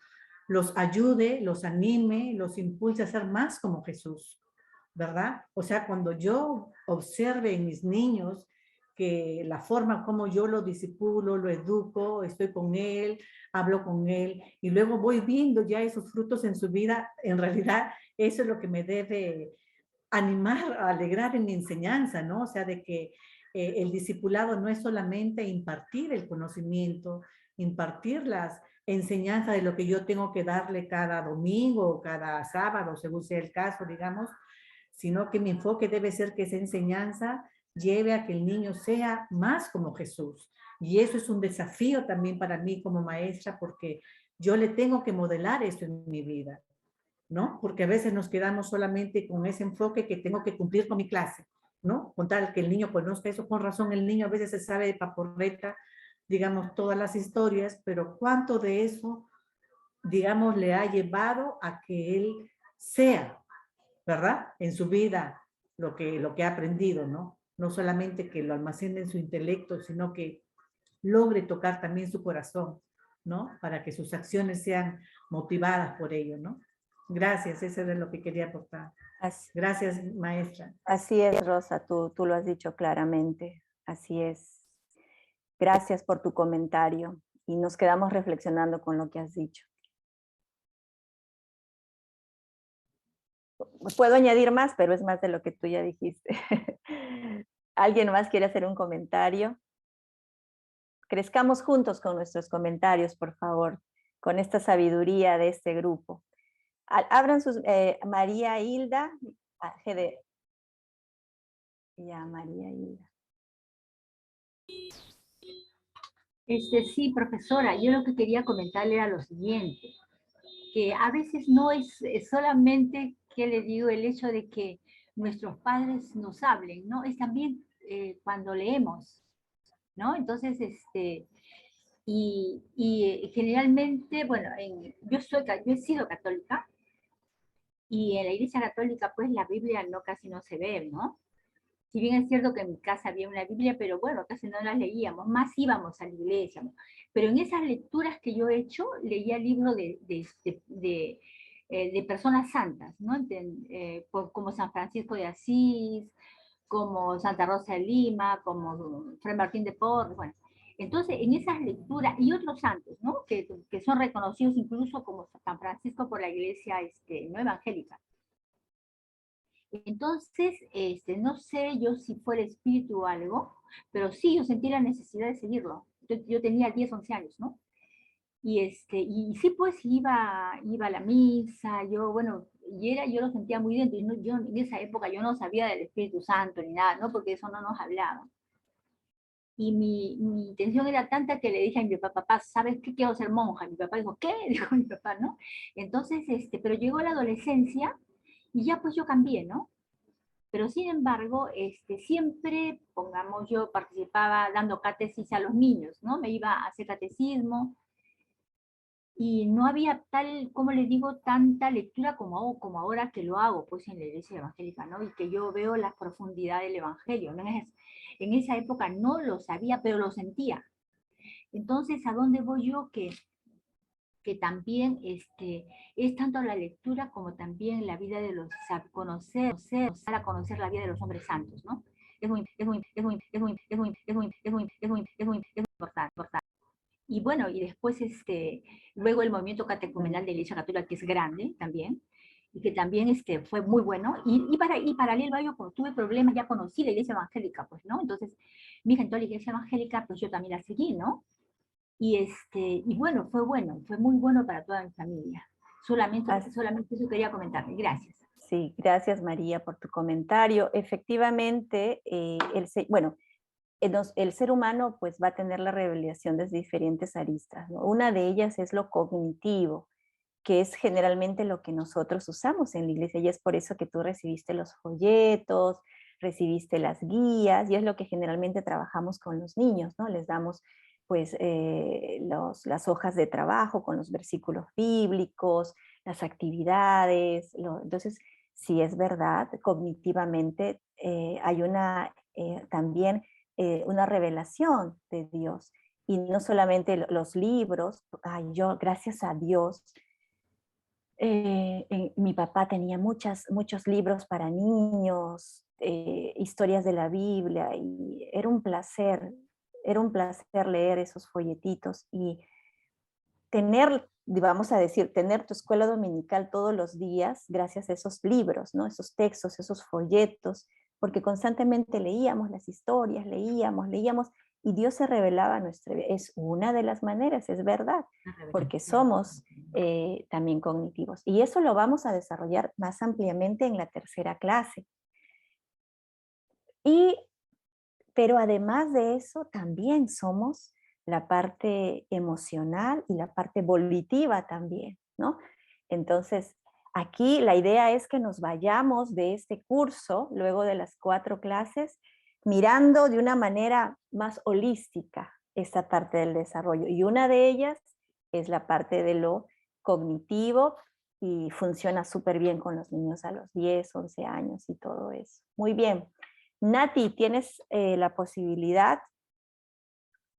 los ayude, los anime, los impulse a ser más como Jesús, ¿verdad? O sea, cuando yo observe en mis niños que la forma como yo lo disipulo, lo educo, estoy con él, hablo con él, y luego voy viendo ya esos frutos en su vida, en realidad eso es lo que me debe animar, alegrar en mi enseñanza, ¿no? O sea, de que el discipulado no es solamente impartir el conocimiento, impartir las enseñanzas de lo que yo tengo que darle cada domingo o cada sábado, según sea el caso, digamos, sino que mi enfoque debe ser que esa enseñanza lleve a que el niño sea más como Jesús. Y eso es un desafío también para mí como maestra, porque yo le tengo que modelar esto en mi vida, ¿no? Porque a veces nos quedamos solamente con ese enfoque que tengo que cumplir con mi clase, ¿no? Con tal que el niño conozca eso, con razón el niño a veces se sabe de paporreta, digamos, todas las historias, pero ¿cuánto de eso, digamos, le ha llevado a que él sea, ¿verdad? En su vida, lo que ha aprendido, ¿no? No solamente que lo almacene en su intelecto, sino que logre tocar también su corazón, ¿no? Para que sus acciones sean motivadas por ello, ¿no? Gracias, eso es lo que quería aportar. Gracias, maestra. Así es, Rosa, tú lo has dicho claramente, así es. Gracias por tu comentario y nos quedamos reflexionando con lo que has dicho. Puedo añadir más, pero es más de lo que tú ya dijiste. ¿Alguien más quiere hacer un comentario? Crezcamos juntos con nuestros comentarios, por favor, con esta sabiduría de este grupo. Abran sus... María Hilda, GD. Ya, María Hilda. Sí, profesora, yo lo que quería comentarle era lo siguiente, que a veces no es solamente, ¿qué le digo?, el hecho de que nuestros padres nos hablen, ¿no? Es también cuando leemos, ¿no? Entonces, generalmente, bueno, yo he sido católica, y en la Iglesia Católica, pues, la Biblia casi no se ve, ¿no? Si bien es cierto que en mi casa había una Biblia, pero bueno, casi no las leíamos, más íbamos a la iglesia. Pero en esas lecturas que yo he hecho, leía libros de personas santas, ¿no? Como San Francisco de Asís, como Santa Rosa de Lima, como Fray Martín de Porres, bueno. Entonces, en esas lecturas, y otros santos, ¿no? Que son reconocidos incluso como San Francisco por la iglesia no evangélica. Entonces, no sé yo si fue el espíritu o algo, pero sí yo sentí la necesidad de seguirlo. Yo tenía 10, 11 años, ¿no? Y sí, pues iba a la misa, bueno, yo lo sentía muy dentro, y yo en esa época yo no sabía del Espíritu Santo ni nada, ¿no? Porque eso no nos hablaba. Y mi intención era tanta que le dije a mi papá, ¿sabes qué? Quiero ser monja. Y mi papá dijo, ¿qué? Dijo mi papá, ¿no? Entonces, pero llegó la adolescencia y ya pues yo cambié, ¿no? Pero sin embargo, siempre, pongamos, yo participaba dando catecis a los niños, ¿no? Me iba a hacer catecismo, y no había tal, como les digo, tanta lectura como ahora que lo hago, pues en la iglesia evangélica, ¿no? Y que yo veo la profundidad del evangelio, ¿no? En esa época no lo sabía, pero lo sentía. Entonces, ¿a dónde voy yo? Que también es tanto la lectura como también la vida de los, conocer la vida de los hombres santos, ¿no? Es muy importante. Y bueno, y después luego el movimiento catecumenal de la Iglesia Católica, que es grande también, y que también fue muy bueno. Y paralelo a ello, cuando tuve problemas, ya conocí la Iglesia Evangélica, pues, ¿no? Entonces, mi hija entró a la Iglesia Evangélica, pues yo también la seguí, ¿no? Y bueno, fue muy bueno para toda mi familia. Solamente eso quería comentarle. Gracias. Sí, gracias María por tu comentario. Efectivamente, bueno, el ser humano pues va a tener la revelación desde diferentes aristas, ¿no? Una de ellas es lo cognitivo, que es generalmente lo que nosotros usamos en la iglesia, y es por eso que tú recibiste los folletos, recibiste las guías, y es lo que generalmente trabajamos con los niños, ¿no? Les damos pues las hojas de trabajo con los versículos bíblicos, las actividades, entonces sí es verdad, cognitivamente hay también una revelación de Dios, y no solamente los libros. Yo gracias a Dios, mi papá tenía muchos libros para niños, historias de la Biblia, y era un placer leer esos folletitos y tener, vamos a decir, tener tu escuela dominical todos los días gracias a esos libros, ¿no? Esos textos, esos folletos, porque constantemente leíamos las historias, leíamos, y Dios se revelaba a nuestra vida. Es una de las maneras, es verdad, porque somos también cognitivos. Y eso lo vamos a desarrollar más ampliamente en la tercera clase. Pero además de eso, también somos la parte emocional y la parte volitiva también, ¿no? Entonces, aquí la idea es que nos vayamos de este curso, luego de las 4 clases, mirando de una manera más holística esta parte del desarrollo. Y una de ellas es la parte de lo cognitivo, y funciona súper bien con los niños a los 10, 11 años y todo eso. Muy bien. Nati, tienes la posibilidad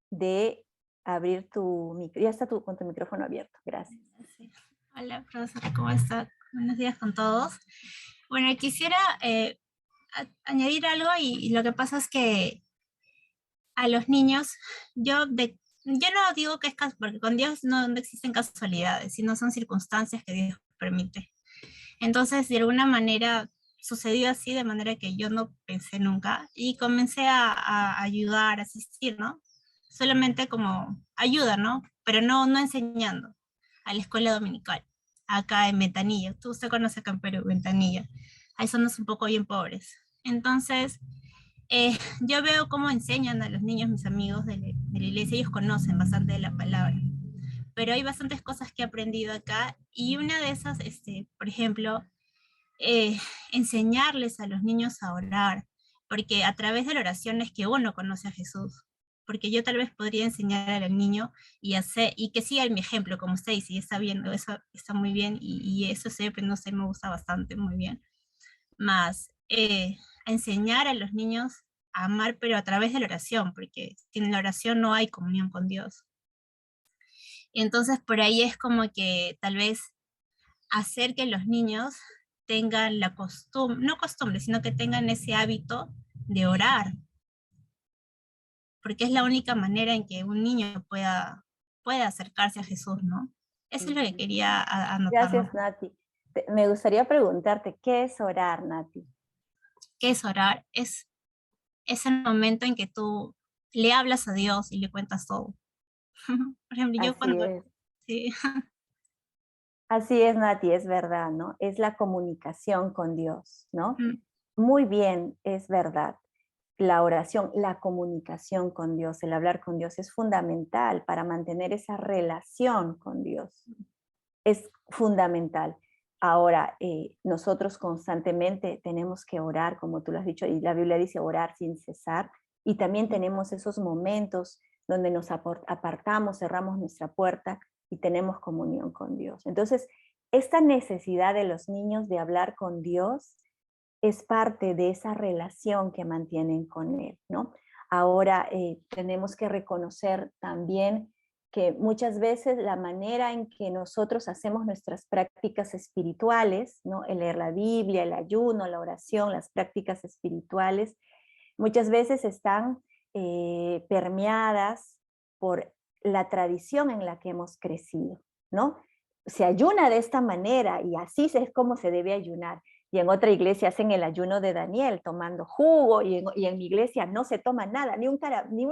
de abrir tu micrófono. Ya está con tu micrófono abierto. Gracias. Sí. Hola, profesora, ¿cómo está? Buenos días con todos. Bueno, quisiera añadir algo, y lo que pasa es que a los niños, yo no digo que es porque con Dios no existen casualidades, sino son circunstancias que Dios permite. Entonces, de alguna manera, sucedió así, de manera que yo no pensé nunca, y comencé a ayudar, a asistir, ¿no? Solamente como ayuda, ¿no? Pero no enseñando, a la escuela dominical, acá en Ventanilla. Usted conoce acá en Perú, Ventanilla. Ahí somos un poco bien pobres. Entonces, yo veo cómo enseñan a los niños, mis amigos de la iglesia. Ellos conocen bastante de la palabra, pero hay bastantes cosas que he aprendido acá, y una de esas, por ejemplo, enseñarles a los niños a orar, porque a través de la oración es que uno conoce a Jesús, porque yo tal vez podría enseñar al niño y que siga mi ejemplo, como usted dice, y está viendo, eso está muy bien, y eso siempre, no sé, me gusta bastante, muy bien. Más, a enseñar a los niños a amar, pero a través de la oración, porque sin la oración no hay comunión con Dios. Y entonces por ahí es como que tal vez hacer que los niños tengan la costumbre, no costumbre, sino que tengan ese hábito de orar. porque es la única manera en que un niño pueda acercarse a Jesús, ¿no? Eso es lo que quería anotar, ¿no? Gracias, Nati. Me gustaría preguntarte, ¿qué es orar, Nati? ¿Qué es orar? Es el momento en que tú le hablas a Dios y le cuentas todo. Por ejemplo, yo Así cuando... es. Sí. Así es, Nati, es verdad, ¿no? Es la comunicación con Dios, ¿no? Mm. Muy bien, es verdad. La oración, la comunicación con Dios, el hablar con Dios es fundamental para mantener esa relación con Dios. Es fundamental. Ahora, nosotros constantemente tenemos que orar, como tú lo has dicho, y la Biblia dice orar sin cesar, y también tenemos esos momentos donde nos apartamos, cerramos nuestra puerta y tenemos comunión con Dios. Entonces, esta necesidad de los niños de hablar con Dios es parte de esa relación que mantienen con Él, ¿no? Ahora, tenemos que reconocer también que muchas veces la manera en que nosotros hacemos nuestras prácticas espirituales, ¿no? El leer la Biblia, el ayuno, la oración, las prácticas espirituales, muchas veces están permeadas por la tradición en la que hemos crecido, ¿no? Se ayuna de esta manera y así es como se debe ayunar. Y en otra iglesia hacen el ayuno de Daniel tomando jugo y en mi iglesia no se toma nada, ni un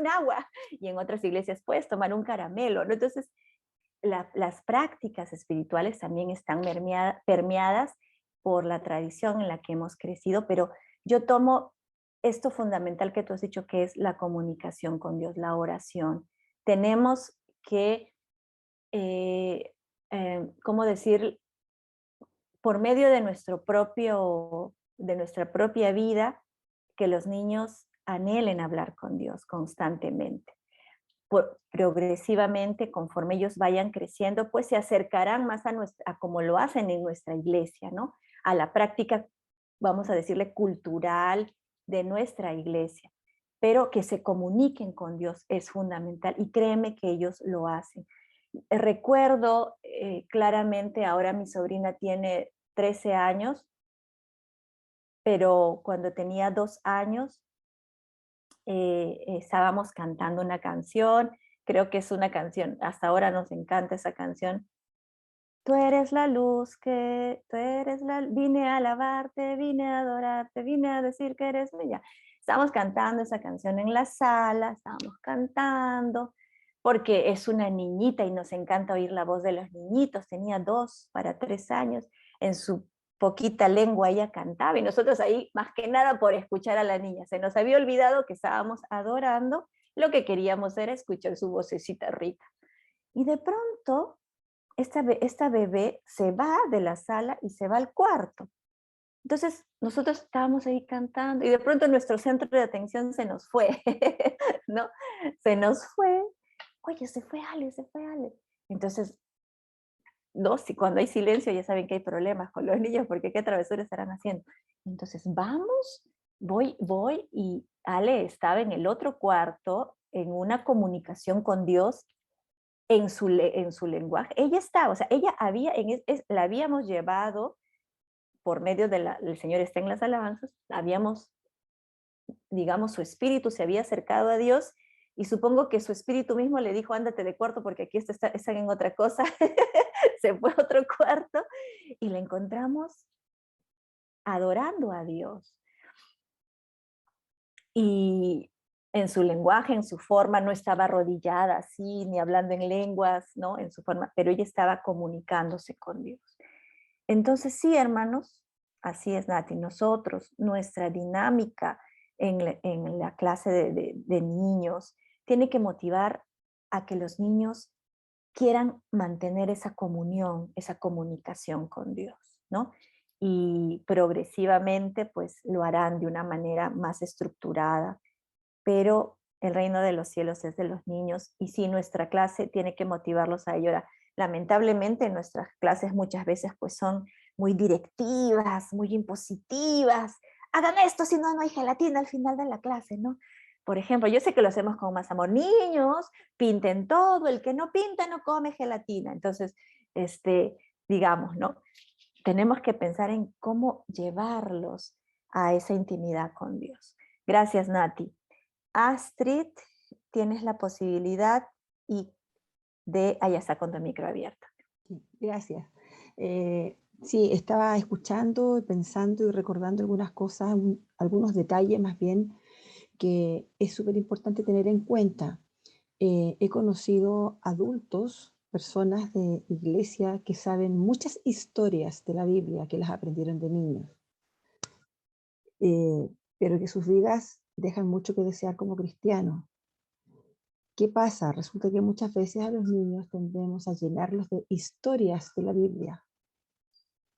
agua. Y en otras iglesias puedes tomar un caramelo, ¿no? Entonces, las prácticas espirituales también están permeadas por la tradición en la que hemos crecido, pero yo tomo esto fundamental que tú has dicho, que es la comunicación con Dios, la oración. Tenemos que, ¿cómo decir? Por medio de nuestra propia vida, que los niños anhelen hablar con Dios constantemente. Progresivamente, conforme ellos vayan creciendo, pues se acercarán más a como lo hacen en nuestra iglesia, ¿no? A la práctica, vamos a decirle, cultural de nuestra iglesia. Pero que se comuniquen con Dios es fundamental y créeme que ellos lo hacen. Recuerdo claramente, ahora mi sobrina tiene 13 años, pero cuando tenía 2 años estábamos cantando una canción, creo que es una canción, hasta ahora nos encanta esa canción. Tú eres la luz vine a alabarte, vine a adorarte, vine a decir que eres bella. Estábamos cantando esa canción en la sala, estábamos cantando, porque es una niñita y nos encanta oír la voz de los niñitos, tenía 2 para 3 años, en su poquita lengua ella cantaba y nosotros ahí más que nada por escuchar a la niña, se nos había olvidado que estábamos adorando, lo que queríamos era escuchar su vocecita rica. Y de pronto esta bebé se va de la sala y se va al cuarto. Entonces nosotros estábamos ahí cantando y de pronto nuestro centro de atención se nos fue, ¿no? Se nos fue. Oye, se fue Ale, se fue Ale. Entonces, no, si cuando hay silencio ya saben que hay problemas con los niños porque qué travesuras estarán haciendo. Entonces, voy y Ale estaba en el otro cuarto en una comunicación con Dios en su lenguaje. Ella estaba, o sea, ella la habíamos llevado por medio el Señor está en las alabanzas, digamos, su espíritu se había acercado a Dios y supongo que su espíritu mismo le dijo, ándate de cuarto porque aquí están en otra cosa. Se fue a otro cuarto y la encontramos adorando a Dios. Y en su lenguaje, en su forma, no estaba arrodillada así, ni hablando en lenguas, ¿no? En su forma, pero ella estaba comunicándose con Dios. Entonces, sí, hermanos, así es, Nati, nosotros, nuestra dinámica en la clase de niños, tiene que motivar a que los niños quieran mantener esa comunión, esa comunicación con Dios, ¿no? Y progresivamente, pues, lo harán de una manera más estructurada, pero el reino de los cielos es de los niños y sí, nuestra clase tiene que motivarlos a ello. Lamentablemente nuestras clases muchas veces pues son muy directivas, muy impositivas. Hagan esto, si no, no hay gelatina al final de la clase, ¿no? Por ejemplo, yo sé que lo hacemos con más amor. Niños, pinten todo, el que no pinta no come gelatina. Entonces, digamos, ¿no? Tenemos que pensar en cómo llevarlos a esa intimidad con Dios. Gracias, Nati. Astrid, tienes la posibilidad de... ya está con tu micro abierto. Sí, gracias. Sí, estaba escuchando, pensando y recordando algunas cosas, algunos detalles más bien, que es súper importante tener en cuenta. He conocido adultos, personas de iglesia que saben muchas historias de la Biblia que las aprendieron de niños, pero que sus vidas dejan mucho que desear como cristianos. ¿Qué pasa? Resulta que muchas veces a los niños tendemos a llenarlos de historias de la Biblia,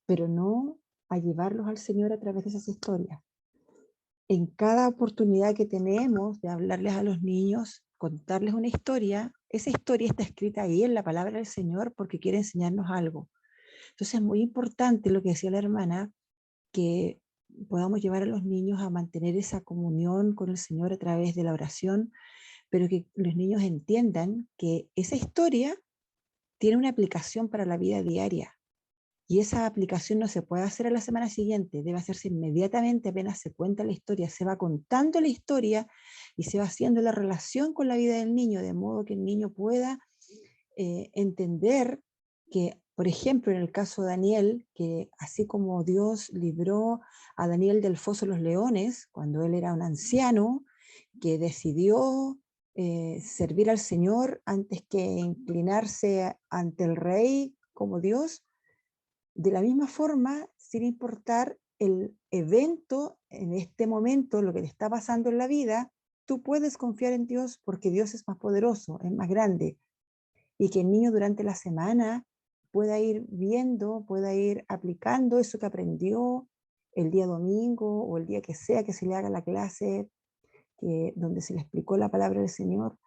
pero no a llevarlos al Señor a través de esas historias. En cada oportunidad que tenemos de hablarles a los niños, contarles una historia, esa historia está escrita ahí en la palabra del Señor porque quiere enseñarnos algo. Entonces es muy importante lo que decía la hermana, que podamos llevar a los niños a mantener esa comunión con el Señor a través de la oración, pero que los niños entiendan que esa historia tiene una aplicación para la vida diaria. Y esa aplicación no se puede hacer a la semana siguiente, debe hacerse inmediatamente apenas se cuenta la historia, se va contando la historia y se va haciendo la relación con la vida del niño, de modo que el niño pueda entender que, por ejemplo, en el caso de Daniel, que así como Dios libró a Daniel del foso de los leones, cuando él era un anciano, que decidió servir al Señor antes que inclinarse ante el rey como Dios, de la misma forma, sin importar el evento en este momento, lo que le está pasando en la vida, tú puedes confiar en Dios porque Dios es más poderoso, es más grande. Y que el niño durante la semana pueda ir viendo, pueda ir aplicando eso que aprendió el día domingo o el día que sea que se le haga la clase donde se le explicó la palabra del Señor.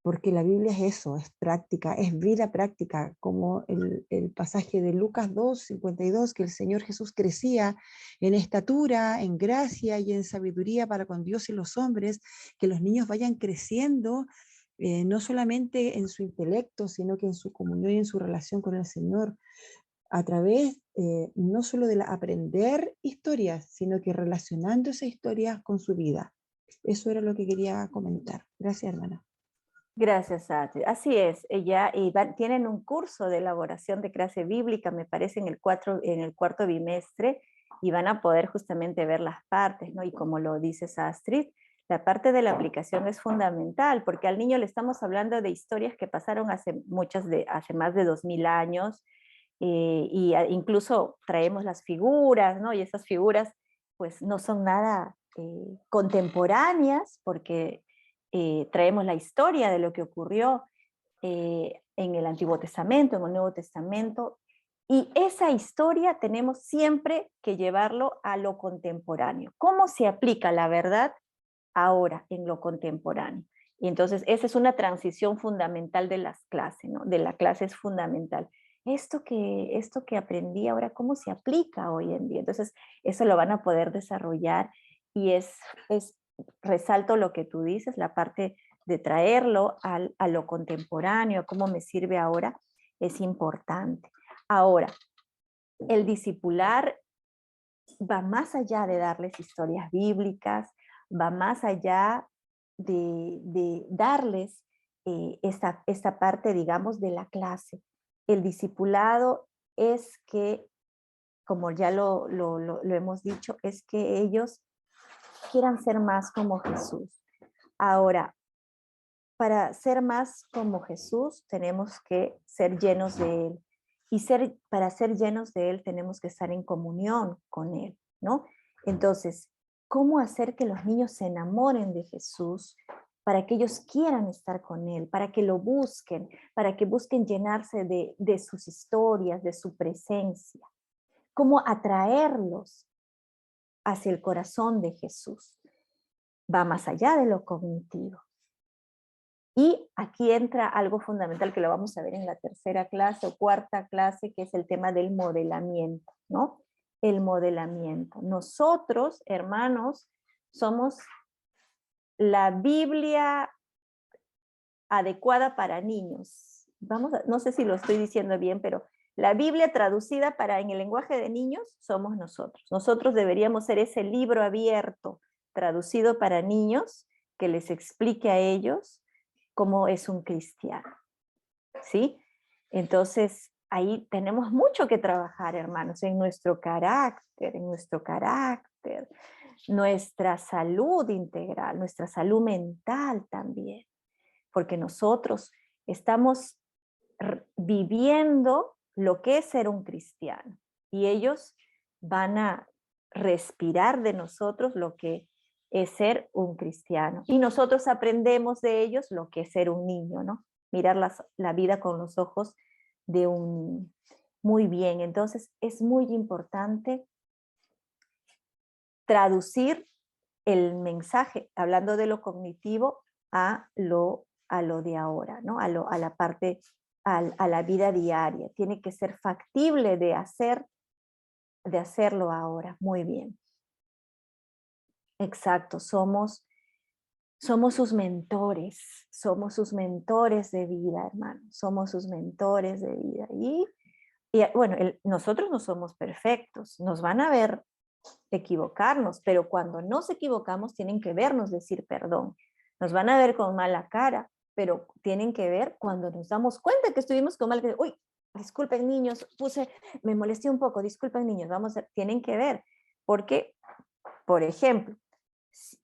Porque la Biblia es eso, es práctica, es vida práctica, como el pasaje de Lucas 2:52, que el Señor Jesús crecía en estatura, en gracia y en sabiduría para con Dios y los hombres, que los niños vayan creciendo, no solamente en su intelecto, sino que en su comunión y en su relación con el Señor, a través no solo de aprender historias, sino que relacionando esas historias con su vida. Eso era lo que quería comentar. Gracias, hermana. Gracias, Ati. Así es, tienen un curso de elaboración de clase bíblica, me parece, en el cuarto bimestre, y van a poder justamente ver las partes, ¿no? Y como lo dice Astrid, la parte de la aplicación es fundamental, porque al niño le estamos hablando de historias que pasaron hace más de 2000 años, incluso traemos las figuras, ¿no? Y esas figuras, pues, no son nada contemporáneas, porque traemos la historia de lo que ocurrió en el Antiguo Testamento, en el Nuevo Testamento, y esa historia tenemos siempre que llevarlo a lo contemporáneo. ¿Cómo se aplica la verdad ahora en lo contemporáneo? Y entonces esa es una transición fundamental de las clases, ¿no? De la clase es fundamental. Esto que aprendí ahora, ¿cómo se aplica hoy en día? Entonces eso lo van a poder desarrollar y resalto lo que tú dices, la parte de traerlo a lo contemporáneo, cómo me sirve ahora, es importante. Ahora, el discipular va más allá de darles historias bíblicas, va más allá de darles esta parte, digamos, de la clase. El discipulado es que, como ya lo hemos dicho, es que ellos quieran ser más como Jesús. Ahora, para ser más como Jesús tenemos que ser llenos de Él. Y para ser llenos de Él tenemos que estar en comunión con Él, ¿no? Entonces, ¿cómo hacer que los niños se enamoren de Jesús para que ellos quieran estar con Él, para que lo busquen, para que busquen llenarse de sus historias, de su presencia? ¿Cómo atraerlos hacia el corazón de Jesús? Va más allá de lo cognitivo. Y aquí entra algo fundamental que lo vamos a ver en la tercera clase o cuarta clase, que es el tema del modelamiento, ¿no? El modelamiento. Nosotros, hermanos, somos la Biblia adecuada para niños. No sé si lo estoy diciendo bien, pero la Biblia traducida en el lenguaje de niños somos nosotros. Nosotros deberíamos ser ese libro abierto, traducido para niños, que les explique a ellos cómo es un cristiano, ¿sí? Entonces, ahí tenemos mucho que trabajar, hermanos, en nuestro carácter, nuestra salud integral, nuestra salud mental también, porque nosotros estamos viviendo lo que es ser un cristiano y ellos van a respirar de nosotros lo que es ser un cristiano y nosotros aprendemos de ellos lo que es ser un niño, ¿no? Mirar la vida con los ojos de un niño. Muy bien, entonces es muy importante traducir el mensaje, hablando de lo cognitivo, a lo de ahora, ¿no? A la parte, a la vida diaria. Tiene que ser factible de hacerlo ahora. Muy bien. Exacto, somos sus mentores de vida, hermanos, somos sus mentores de vida. Y bueno, nosotros no somos perfectos, nos van a ver equivocarnos, pero cuando nos equivocamos tienen que vernos decir perdón. Nos van a ver con mala cara, pero tienen que ver cuando nos damos cuenta que estuvimos con mala cara. Uy, disculpen niños, me molesté un poco, disculpen niños, tienen que ver. Porque, por ejemplo,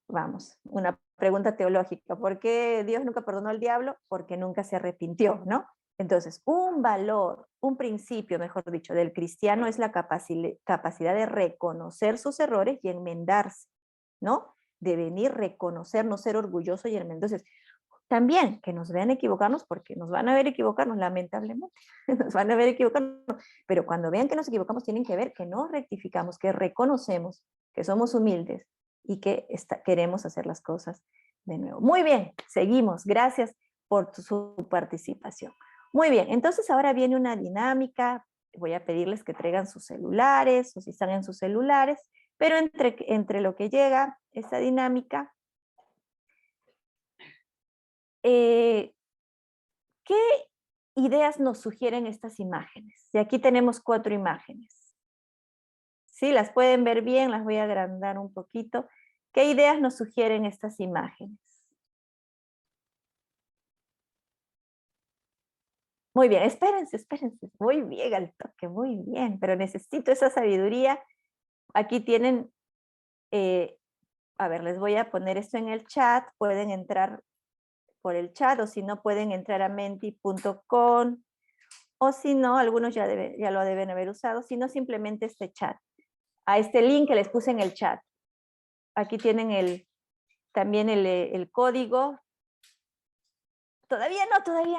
vamos, una pregunta teológica, ¿por qué Dios nunca perdonó al diablo? Porque nunca se arrepintió, ¿no? Entonces, un valor, un principio, mejor dicho, del cristiano es la capacidad de reconocer sus errores y enmendarse, ¿no? De venir, reconocer, no ser orgulloso y enmendarse. Entonces, también que nos vean equivocarnos, porque nos van a ver equivocarnos, lamentablemente, nos van a ver equivocarnos, pero cuando vean que nos equivocamos, tienen que ver que nos rectificamos, que reconocemos, que somos humildes y que queremos hacer las cosas de nuevo. Muy bien, seguimos. Gracias por su participación. Muy bien, entonces ahora viene una dinámica. Voy a pedirles que traigan sus celulares o si están en sus celulares, pero entre lo que llega esta dinámica, ¿qué ideas nos sugieren estas imágenes? Y aquí tenemos 4 imágenes. ¿Sí? Las pueden ver bien, las voy a agrandar un poquito. ¿Qué ideas nos sugieren estas imágenes? Muy bien, espérense. Muy bien al toque, muy bien, pero necesito esa sabiduría. Aquí tienen, a ver, les voy a poner esto en el chat. Pueden entrar por el chat o si no pueden entrar a menti.com o si no, algunos ya lo deben haber usado, si no simplemente este chat. A este link que les puse en el chat. Aquí tienen también el código. Todavía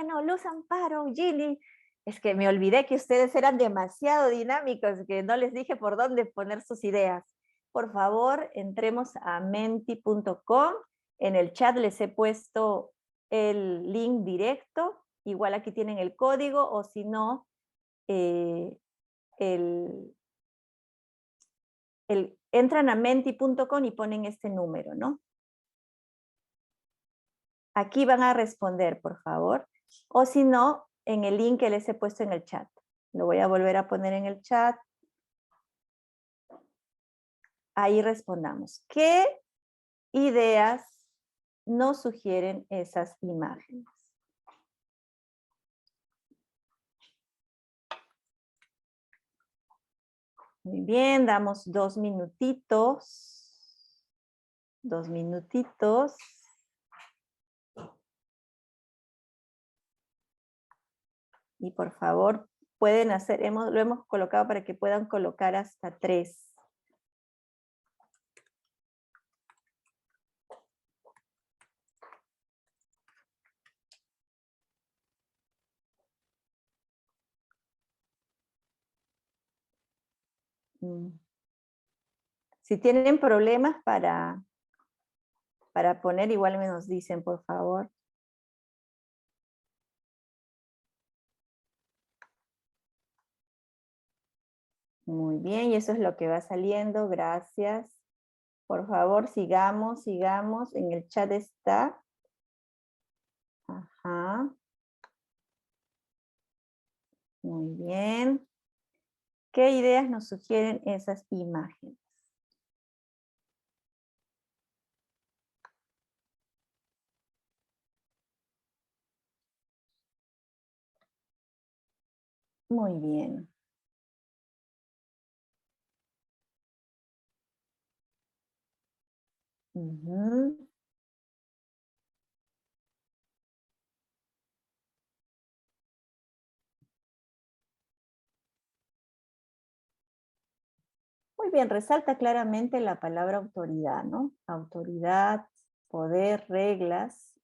no, Luz Amparo, Gili. Es que me olvidé que ustedes eran demasiado dinámicos, que no les dije por dónde poner sus ideas. Por favor, entremos a menti.com. En el chat les he puesto el link directo. Igual aquí tienen el código, o si no, entran a menti.com y ponen este número, ¿no? Aquí van a responder, por favor. O si no, en el link que les he puesto en el chat. Lo voy a volver a poner en el chat. Ahí respondamos. ¿Qué ideas nos sugieren esas imágenes? Muy bien, damos 2 minutitos. 2 minutitos. Y por favor, pueden hacer, lo hemos colocado para que puedan colocar hasta 3. Si tienen problemas para poner, igual me nos dicen, por favor. Muy bien, y eso es lo que va saliendo, gracias. Por favor, sigamos. En el chat está. Ajá. Muy bien. ¿Qué ideas nos sugieren esas imágenes? Muy bien. Ujú. Muy bien, resalta claramente la palabra autoridad, ¿no? Autoridad, poder, reglas,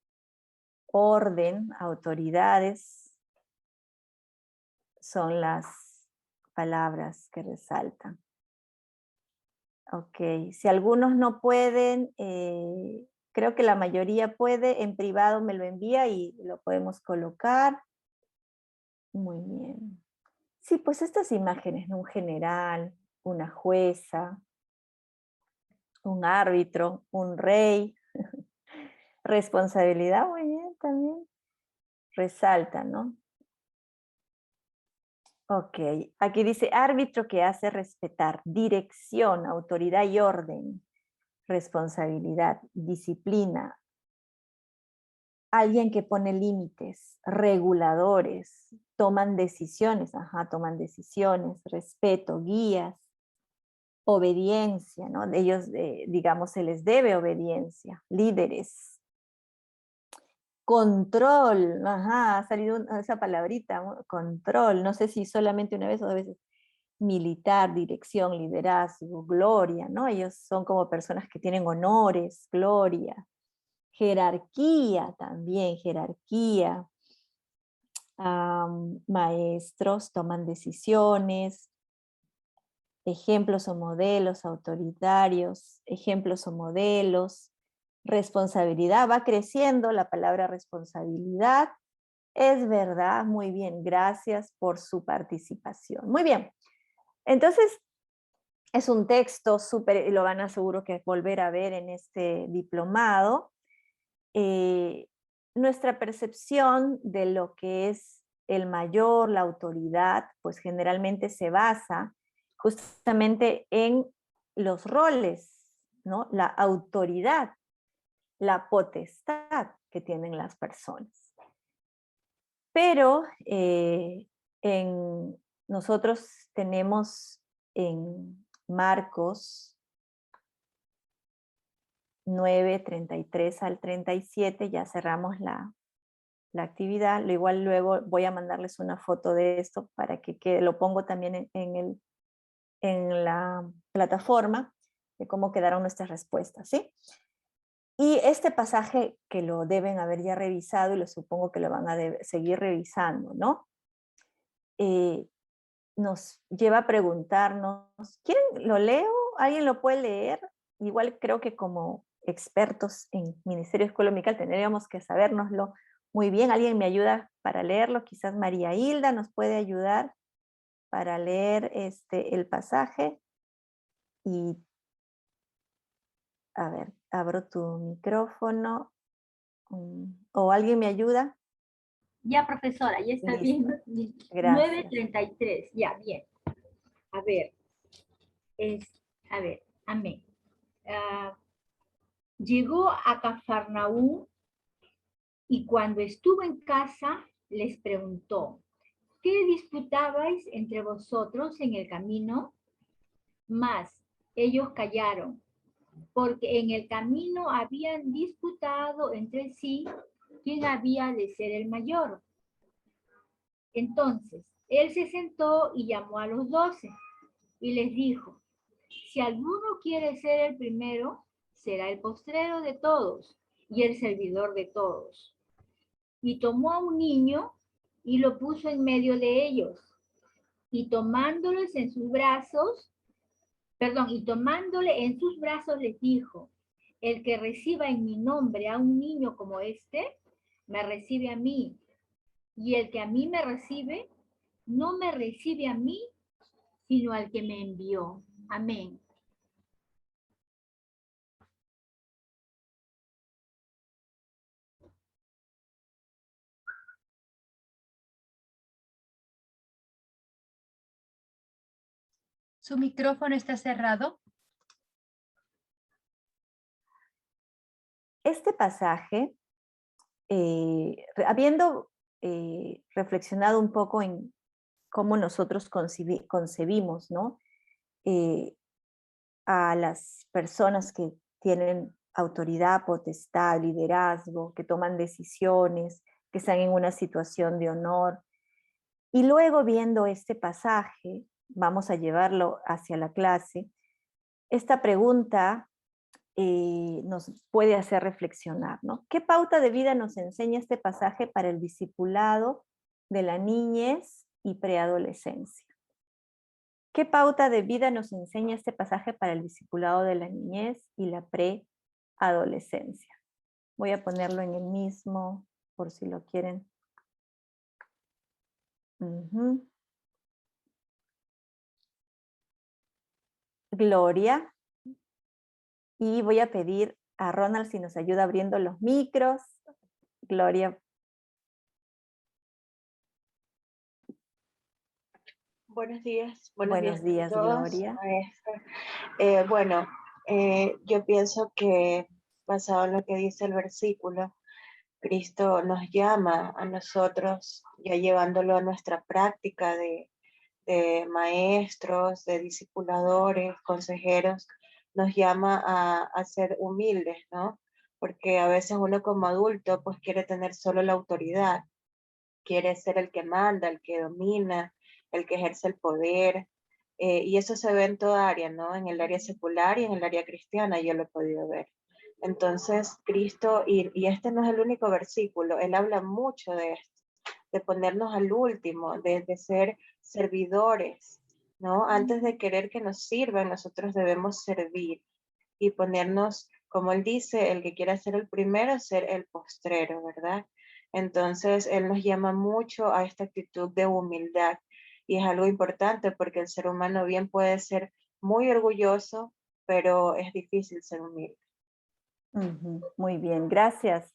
orden, autoridades, son las palabras que resaltan. Ok, si algunos no pueden, creo que la mayoría puede, en privado me lo envía y lo podemos colocar. Muy bien. Sí, pues estas imágenes, ¿no? Un general, una jueza, un árbitro, un rey, responsabilidad, muy bien, también resalta, ¿no? Ok, aquí dice árbitro que hace respetar, dirección, autoridad y orden, responsabilidad, disciplina, alguien que pone límites, reguladores, toman decisiones, toman decisiones, respeto, guías, obediencia, ¿no? De ellos, digamos, se les debe obediencia, líderes, control, ha salido esa palabrita, ¿no? Control, no sé si solamente una vez o dos veces, militar, dirección, liderazgo, gloria, ¿no? Ellos son como personas que tienen honores, gloria, jerarquía también, jerarquía, maestros toman decisiones, ejemplos o modelos autoritarios, ejemplos o modelos, responsabilidad, va creciendo la palabra responsabilidad, es verdad, muy bien, gracias por su participación. Muy bien, entonces es un texto súper, lo van a seguro que volver a ver en este diplomado. Nuestra percepción de lo que es el mayor, la autoridad, pues generalmente se basa justamente en los roles, ¿no? La autoridad, la potestad que tienen las personas. Pero nosotros tenemos en Marcos 9, 33 al 37, ya cerramos la actividad. Igual luego voy a mandarles una foto de esto para que lo pongo también en la plataforma de cómo quedaron nuestras respuestas, ¿sí? Y este pasaje que lo deben haber ya revisado y lo supongo que lo van a seguir revisando, ¿no? Nos lleva a preguntarnos, ¿quieren lo leo? ¿Alguien lo puede leer? Igual creo que como expertos en Ministerio de Escuela Dominical tendríamos que sabérnoslo muy bien. ¿Alguien me ayuda para leerlo? Quizás María Hilda nos puede ayudar para leer el pasaje. Y, a ver, abro tu micrófono. ¿O alguien me ayuda? Ya, profesora, ya está bien. 9:33, ya, bien. A ver, amén. Llegó a Cafarnaúm y cuando estuvo en casa les preguntó, ¿qué disputabais entre vosotros en el camino? Mas ellos callaron, porque en el camino habían disputado entre sí quién había de ser el mayor. Entonces, él se sentó y llamó a los 12 y les dijo, si alguno quiere ser el primero, será el postrero de todos y el servidor de todos. Y tomó a un niño y lo puso en medio de ellos. Y tomándoles en sus brazos, y tomándole en sus brazos les dijo, el que reciba en mi nombre a un niño como este, me recibe a mí. Y el que a mí me recibe, no me recibe a mí, sino al que me envió. Amén. ¿Su micrófono está cerrado? Este pasaje, habiendo reflexionado un poco en cómo nosotros concebimos, ¿no? A las personas que tienen autoridad, potestad, liderazgo, que toman decisiones, que están en una situación de honor. Y luego, viendo este pasaje, vamos a llevarlo hacia la clase, esta pregunta nos puede hacer reflexionar, ¿no? ¿Qué pauta de vida nos enseña este pasaje para el discipulado de la niñez y preadolescencia? ¿Qué pauta de vida nos enseña este pasaje para el discipulado de la niñez y la preadolescencia? Voy a ponerlo en el mismo, por si lo quieren. Gloria. Y voy a pedir a Ronald si nos ayuda abriendo los micros. Gloria. Buenos días. Buenos días, Gloria. Yo pienso que, basado en lo que dice el versículo, Cristo nos llama a nosotros, ya llevándolo a nuestra práctica de maestros, de discipuladores, consejeros, nos llama a ser humildes, ¿no? Porque a veces uno como adulto pues quiere tener solo la autoridad, quiere ser el que manda, el que domina, el que ejerce el poder, y eso se ve en toda área, ¿no? En el área secular y en el área cristiana yo lo he podido ver. Entonces, Cristo, y este no es el único versículo, él habla mucho de esto, de ponernos al último, de ser servidores, ¿no? Antes de querer que nos sirvan, nosotros debemos servir y ponernos, como él dice, el que quiera ser el primero, ser el postrero, ¿verdad? Entonces, él nos llama mucho a esta actitud de humildad y es algo importante porque el ser humano bien puede ser muy orgulloso, pero es difícil ser humilde. Muy bien, gracias,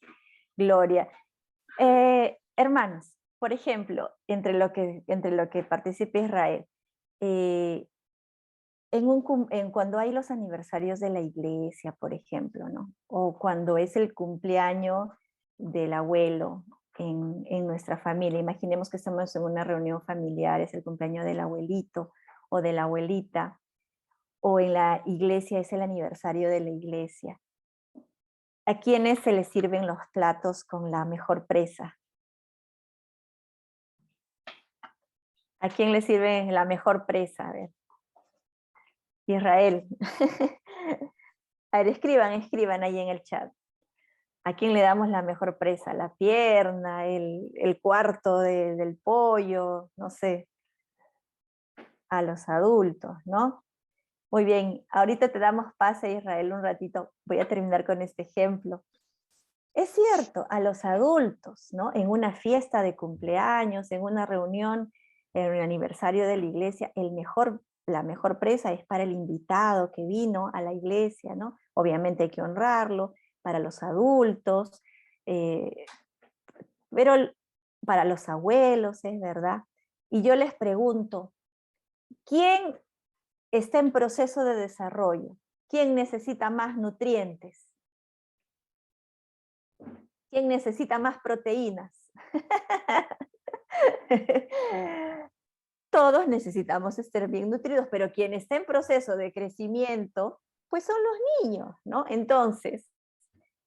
Gloria. Hermanos, por ejemplo, entre lo que participa Israel, cuando hay los aniversarios de la iglesia, por ejemplo, ¿no? O cuando es el cumpleaños del abuelo en nuestra familia, imaginemos que estamos en una reunión familiar, es el cumpleaños del abuelito o de la abuelita, o en la iglesia es el aniversario de la iglesia. ¿A quiénes se les sirven los platos con la mejor presa? ¿A quién le sirve la mejor presa? A ver. Israel. A ver, escriban ahí en el chat. ¿A quién le damos la mejor presa? ¿La pierna? ¿El cuarto del pollo? No sé. A los adultos, ¿no? Muy bien, ahorita te damos pase, Israel, un ratito. Voy a terminar con este ejemplo. Es cierto, a los adultos, ¿no? En una fiesta de cumpleaños, en una reunión, en un aniversario de la iglesia, la mejor presa es para el invitado que vino a la iglesia, ¿no? Obviamente hay que honrarlo, para los adultos, pero para los abuelos, es verdad. Y yo les pregunto, ¿quién está en proceso de desarrollo? ¿Quién necesita más nutrientes? ¿Quién necesita más proteínas? Todos necesitamos estar bien nutridos, pero quien está en proceso de crecimiento, pues son los niños, ¿no? Entonces,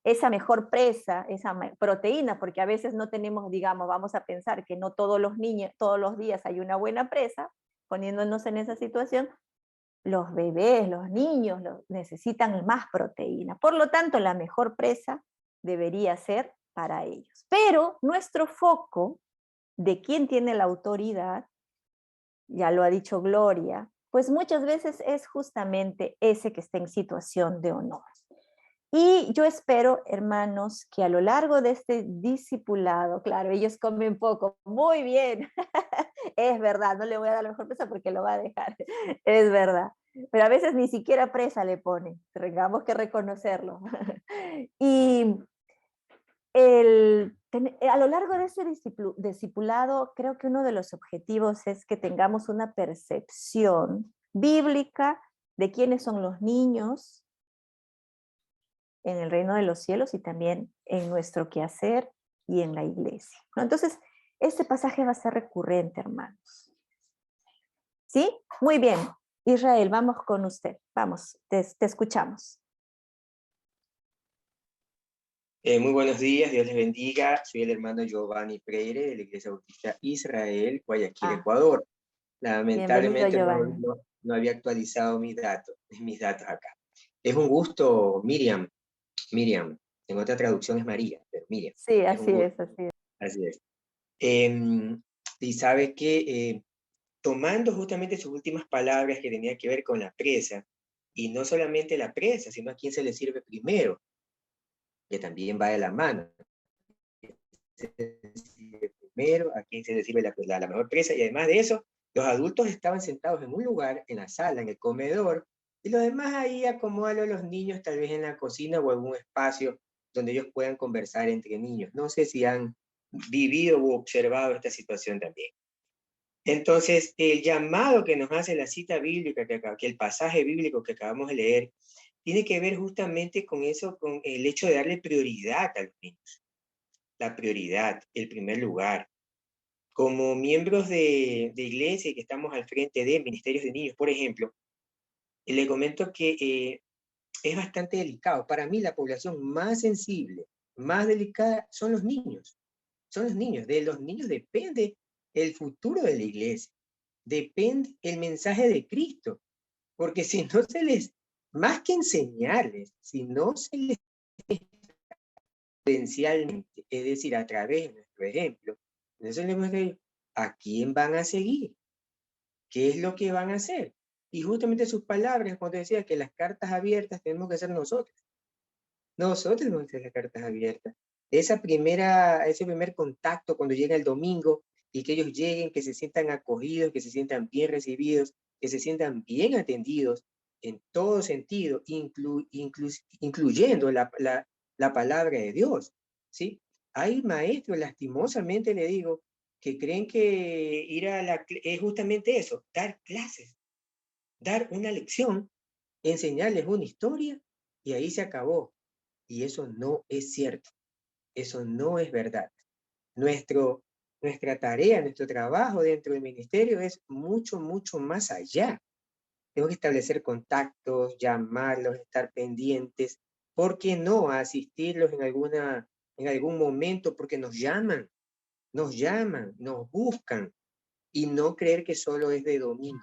esa mejor presa, esa proteína, porque a veces no tenemos, digamos, vamos a pensar que no todos los niños, todos los días hay una buena presa, poniéndonos en esa situación, los bebés, los niños necesitan más proteína. Por lo tanto, la mejor presa debería ser para ellos. Pero nuestro foco de quién tiene la autoridad, ya lo ha dicho Gloria, pues muchas veces es justamente ese que está en situación de honor. Y yo espero, hermanos, que a lo largo de este discipulado, claro, ellos comen poco, muy bien, es verdad, no le voy a dar la mejor presa porque lo va a dejar, es verdad, pero a veces ni siquiera presa le ponen, tengamos que reconocerlo. Y a lo largo de este discipulado, creo que uno de los objetivos es que tengamos una percepción bíblica de quiénes son los niños en el reino de los cielos y también en nuestro quehacer y en la iglesia, ¿no? Entonces, este pasaje va a ser recurrente, hermanos. ¿Sí? Muy bien. Israel, vamos con usted. Vamos, te escuchamos. Muy buenos días, Dios les bendiga. Soy el hermano Giovanni Freire de la Iglesia Bautista Israel, Guayaquil, Ecuador. Lamentablemente no había actualizado mis datos acá. Es un gusto, Miriam, en otra traducción es María, pero Miriam. Sí, así es, así es. Así es. Y sabe que tomando justamente sus últimas palabras que tenía que ver con la presa, y no solamente la presa, sino a quién se le sirve primero, que también va de la mano. Primero, a quién se le sirve la mejor presa, y además de eso, los adultos estaban sentados en un lugar, en la sala, en el comedor, y los demás ahí acomodan a los niños tal vez en la cocina o algún espacio donde ellos puedan conversar entre niños. No sé si han vivido u observado esta situación también. Entonces, el llamado que nos hace la cita bíblica, que el pasaje bíblico que acabamos de leer, tiene que ver justamente con eso, con el hecho de darle prioridad a los niños. La prioridad, el primer lugar. Como miembros de iglesia que estamos al frente de ministerios de niños, por ejemplo, le comento que es bastante delicado. Para mí, la población más sensible, más delicada, son los niños. Son los niños. De los niños depende el futuro de la iglesia. Depende el mensaje de Cristo. Porque si no se les, más que enseñarles, si no se les potencialmente, es decir, a través de nuestro ejemplo, entonces le hemos dicho, ¿a quién van a seguir? ¿Qué es lo que van a hacer? Y justamente sus palabras, cuando decía que las cartas abiertas tenemos que ser nosotros. Nosotros tenemos que ser las cartas abiertas. Ese primer contacto cuando llega el domingo y que ellos lleguen, que se sientan acogidos, que se sientan bien recibidos, que se sientan bien atendidos en todo sentido, incluyendo la palabra de Dios, ¿sí? Hay maestros, lastimosamente le digo, que creen que ir a es justamente eso, dar clases, dar una lección, enseñarles una historia y ahí se acabó. Y eso no es cierto, eso no es verdad. Nuestra tarea, nuestro trabajo dentro del ministerio es mucho, mucho más allá. Tengo que establecer contactos, llamarlos, estar pendientes. ¿Por qué no asistirlos en algún momento? Porque nos llaman, nos buscan. Y no creer que solo es de domingo.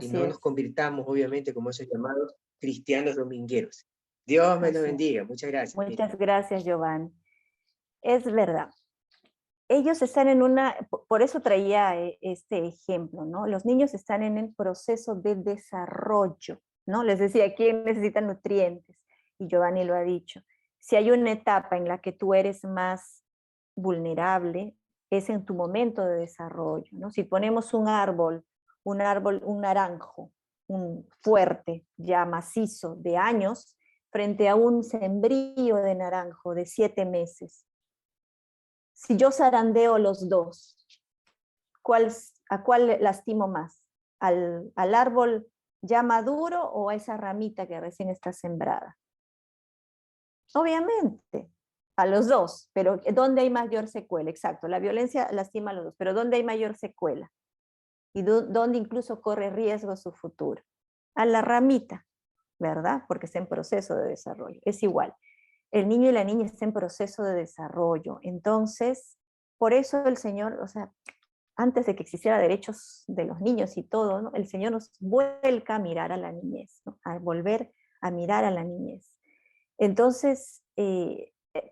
Y no nos convirtamos, obviamente, como esos llamados cristianos domingueros. Dios me lo bendiga. Muchas gracias. Muchas gracias, Giovanni. Es verdad. Ellos están por eso traía este ejemplo, ¿no? Los niños están en el proceso de desarrollo, ¿no? Les decía, ¿quién necesita nutrientes? Y Giovanni lo ha dicho. Si hay una etapa en la que tú eres más vulnerable, es en tu momento de desarrollo, ¿no? Si ponemos un naranjo, un fuerte, ya macizo, de años, frente a un sembrío de naranjo de 7 meses, si yo zarandeo los dos, ¿a cuál lastimo más? ¿Al árbol ya maduro o a esa ramita que recién está sembrada? Obviamente, a los dos, pero ¿dónde hay mayor secuela? Exacto, la violencia lastima a los dos, pero ¿dónde hay mayor secuela? Y ¿dónde incluso corre riesgo su futuro? A la ramita, ¿verdad? Porque está en proceso de desarrollo. Es igual. El niño y la niña están en proceso de desarrollo. Entonces, por eso el Señor, o sea, antes de que existiera derechos de los niños y todo, ¿no? El Señor nos vuelca a mirar a la niñez, ¿no? A volver a mirar a la niñez. Entonces,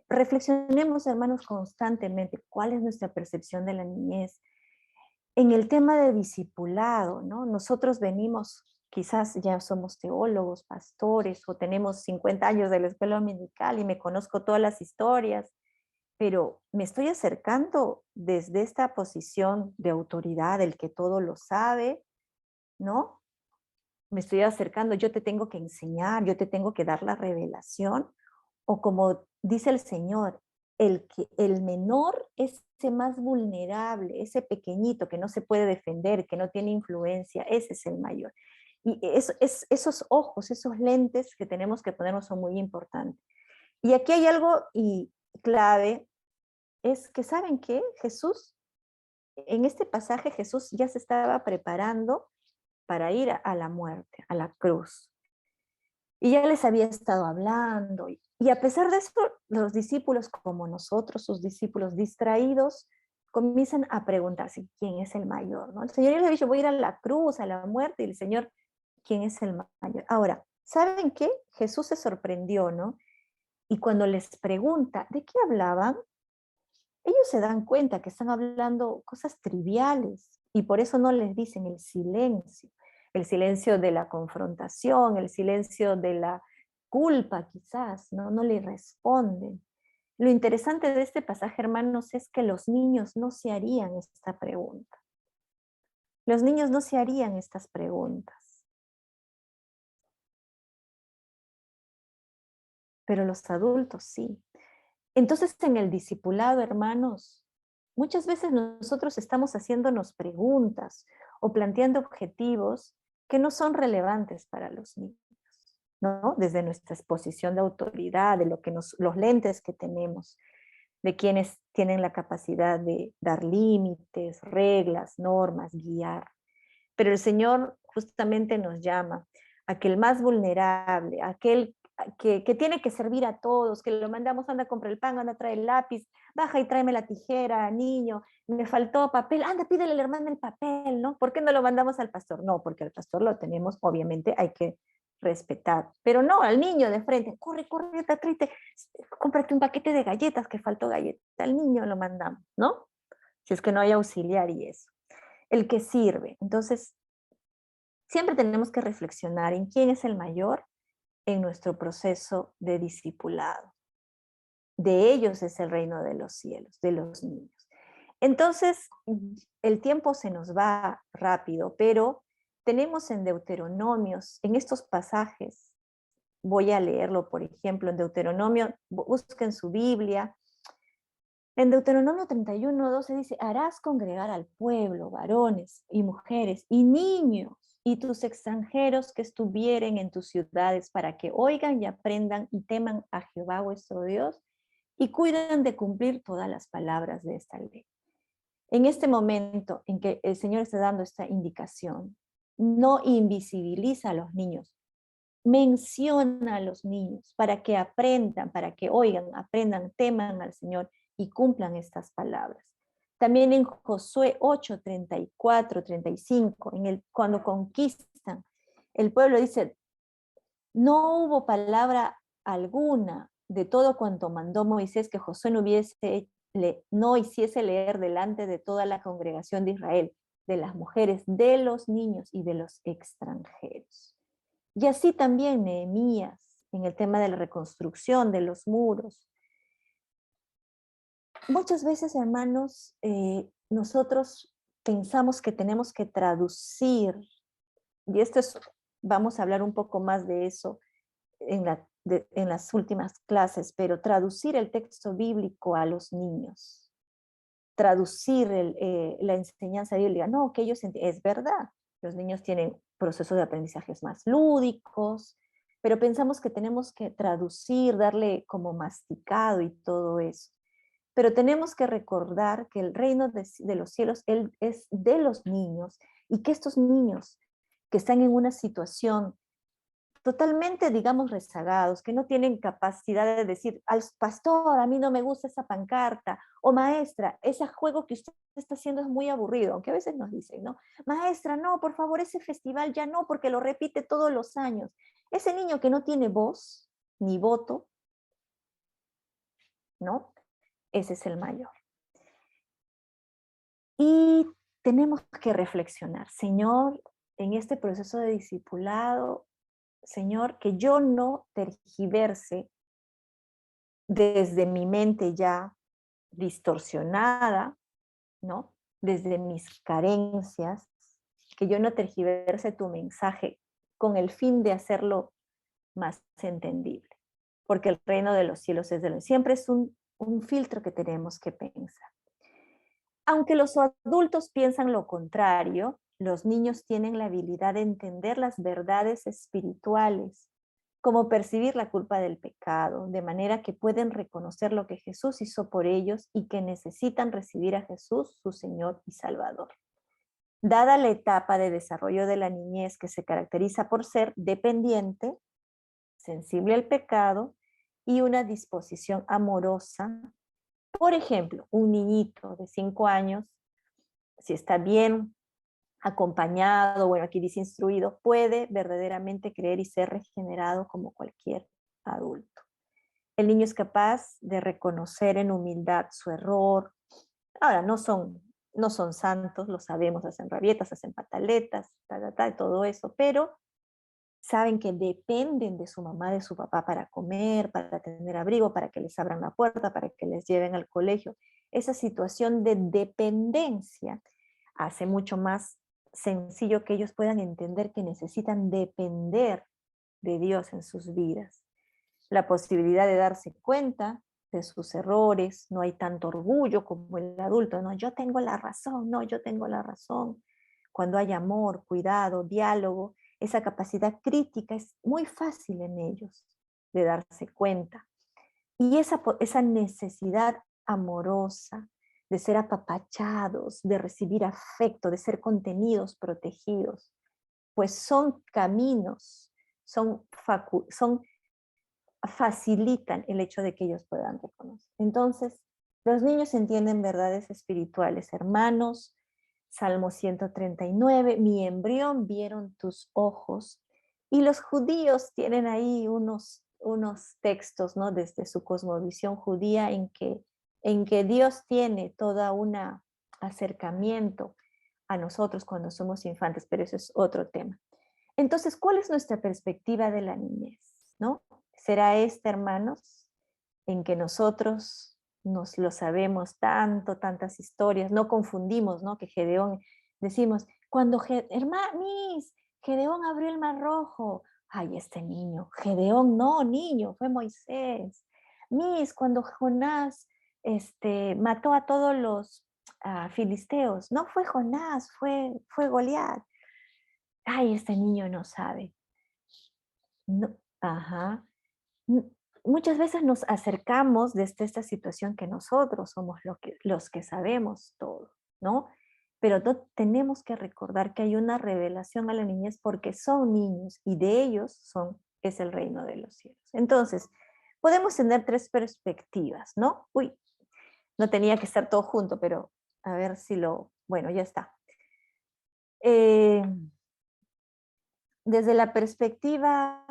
reflexionemos, hermanos, constantemente cuál es nuestra percepción de la niñez. En el tema de discipulado, ¿no? Nosotros venimos, quizás ya somos teólogos, pastores, o tenemos 50 años de la escuela dominical y me conozco todas las historias, pero me estoy acercando desde esta posición de autoridad, el que todo lo sabe, ¿no? Me estoy acercando, yo te tengo que enseñar, yo te tengo que dar la revelación, o como dice el Señor, el menor es ese más vulnerable, ese pequeñito que no se puede defender, que no tiene influencia, ese es el mayor. Y esos ojos, esos lentes que tenemos que ponernos son muy importantes. Y aquí hay algo clave, es que ¿saben qué? Jesús, en este pasaje Jesús ya se estaba preparando para ir a la muerte, a la cruz. Y ya les había estado hablando. Y a pesar de eso, los discípulos, como nosotros, sus discípulos distraídos, comienzan a preguntarse quién es el mayor, ¿no? El Señor ya les ha dicho, voy a ir a la cruz, a la muerte, y el Señor, ¿quién es el mayor? Ahora, ¿saben qué? Jesús se sorprendió, ¿no? Y cuando les pregunta, ¿de qué hablaban? Ellos se dan cuenta que están hablando cosas triviales y por eso no les dicen el silencio de la confrontación, el silencio de la culpa quizás, no le responden. Lo interesante de este pasaje, hermanos, es que los niños no se harían esta pregunta. Los niños no se harían estas preguntas. Pero los adultos sí. Entonces, en el discipulado, hermanos, muchas veces nosotros estamos haciéndonos preguntas o planteando objetivos que no son relevantes para los niños, ¿no? Desde nuestra exposición de autoridad, de los lentes que tenemos, de quienes tienen la capacidad de dar límites, reglas, normas, guiar. Pero el Señor justamente nos llama a que el más vulnerable, aquel que tiene que servir a todos, que lo mandamos, anda a comprar el pan, anda a traer el lápiz, baja y tráeme la tijera, niño, me faltó papel, anda, pídele a la hermana el papel, ¿no? ¿Por qué no lo mandamos al pastor? No, porque al pastor lo tenemos, obviamente hay que respetar, pero no, al niño de frente, corre, tráete, cómprate un paquete de galletas, que faltó galleta, al niño lo mandamos, ¿no? Si es que no hay auxiliar y eso. El que sirve. Entonces, siempre tenemos que reflexionar en quién es el mayor en nuestro proceso de discipulado. De ellos es el reino de los cielos, de los niños. Entonces, el tiempo se nos va rápido, pero tenemos en Deuteronomios, en estos pasajes, voy a leerlo, por ejemplo, en Deuteronomio, busquen su Biblia. En Deuteronomio 31:12 dice, harás congregar al pueblo, varones y mujeres y niños, y tus extranjeros que estuvieren en tus ciudades para que oigan y aprendan y teman a Jehová vuestro Dios y cuiden de cumplir todas las palabras de esta ley. En este momento en que el Señor está dando esta indicación, no invisibiliza a los niños, menciona a los niños para que aprendan, para que oigan, aprendan, teman al Señor y cumplan estas palabras. También en Josué 8, 34, 35, cuando conquistan, el pueblo dice, no hubo palabra alguna de todo cuanto mandó Moisés que Josué no hiciese leer delante de toda la congregación de Israel, de las mujeres, de los niños y de los extranjeros. Y así también Nehemías, en el tema de la reconstrucción de los muros. Muchas veces, hermanos, nosotros pensamos que tenemos que traducir, y vamos a hablar un poco más de eso en las últimas clases, pero traducir el texto bíblico a los niños, traducir la enseñanza bíblica. No, que ellos es verdad, los niños tienen procesos de aprendizajes más lúdicos, pero pensamos que tenemos que traducir, darle como masticado y todo eso. Pero tenemos que recordar que el reino de los cielos es de los niños y que estos niños que están en una situación totalmente, digamos, rezagados, que no tienen capacidad de decir, al pastor, a mí no me gusta esa pancarta, o maestra, ese juego que usted está haciendo es muy aburrido, aunque a veces nos dicen, ¿no? Maestra, no, por favor, ese festival ya no, porque lo repite todos los años. Ese niño que no tiene voz ni voto, ¿no? Ese es el mayor. Y tenemos que reflexionar, Señor, en este proceso de discipulado, Señor, que yo no tergiverse desde mi mente ya distorsionada, ¿no? Desde mis carencias, que yo no tergiverse tu mensaje con el fin de hacerlo más entendible, porque el reino de los cielos es de los... Siempre es un filtro que tenemos que pensar. Aunque los adultos piensan lo contrario, los niños tienen la habilidad de entender las verdades espirituales, como percibir la culpa del pecado, de manera que pueden reconocer lo que Jesús hizo por ellos y que necesitan recibir a Jesús, su Señor y Salvador. dada la etapa de desarrollo de la niñez que se caracteriza por ser dependiente, sensible al pecado y una disposición amorosa. Por ejemplo, un niñito de 5 años, si está bien acompañado, bueno, aquí dice instruido, puede verdaderamente creer y ser regenerado como cualquier adulto. El niño es capaz de reconocer en humildad su error. Ahora, no son santos, lo sabemos, hacen rabietas, hacen pataletas, todo eso, pero saben que dependen de su mamá, de su papá para comer, para tener abrigo, para que les abran la puerta, para que les lleven al colegio. Esa situación de dependencia hace mucho más sencillo que ellos puedan entender que necesitan depender de Dios en sus vidas. La posibilidad de darse cuenta de sus errores, no hay tanto orgullo como el adulto, no, yo tengo la razón, no, yo tengo la razón. Cuando hay amor, cuidado, diálogo, esa capacidad crítica es muy fácil en ellos de darse cuenta. Y esa necesidad amorosa de ser apapachados, de recibir afecto, de ser contenidos, protegidos, pues son caminos, facilitan el hecho de que ellos puedan reconocer. Entonces, los niños entienden verdades espirituales, hermanos. Salmo 139, mi embrión vieron tus ojos. Y los judíos tienen ahí unos textos, ¿no? Desde su cosmovisión judía en que Dios tiene toda un acercamiento a nosotros cuando somos infantes, pero eso es otro tema. Entonces, ¿cuál es nuestra perspectiva de la niñez? ¿No? ¿Será esta, hermanos, en que nosotros nos lo sabemos tantas historias, no confundimos, ¿no? Que Gedeón, decimos, cuando Gedeón abrió el mar rojo, ay, este niño, Gedeón no, niño, fue Moisés. Cuando Jonás mató a todos los filisteos, no fue Jonás, fue Goliat. Ay, este niño no sabe. No, ajá. Muchas veces nos acercamos desde esta situación que nosotros somos los que sabemos todo, ¿no? Pero tenemos que recordar que hay una revelación a la niñez porque son niños y de ellos es el reino de los cielos. Entonces, podemos tener 3 perspectivas, ¿no? Uy, no tenía que estar todo junto, pero a ver si bueno, ya está. Desde la perspectiva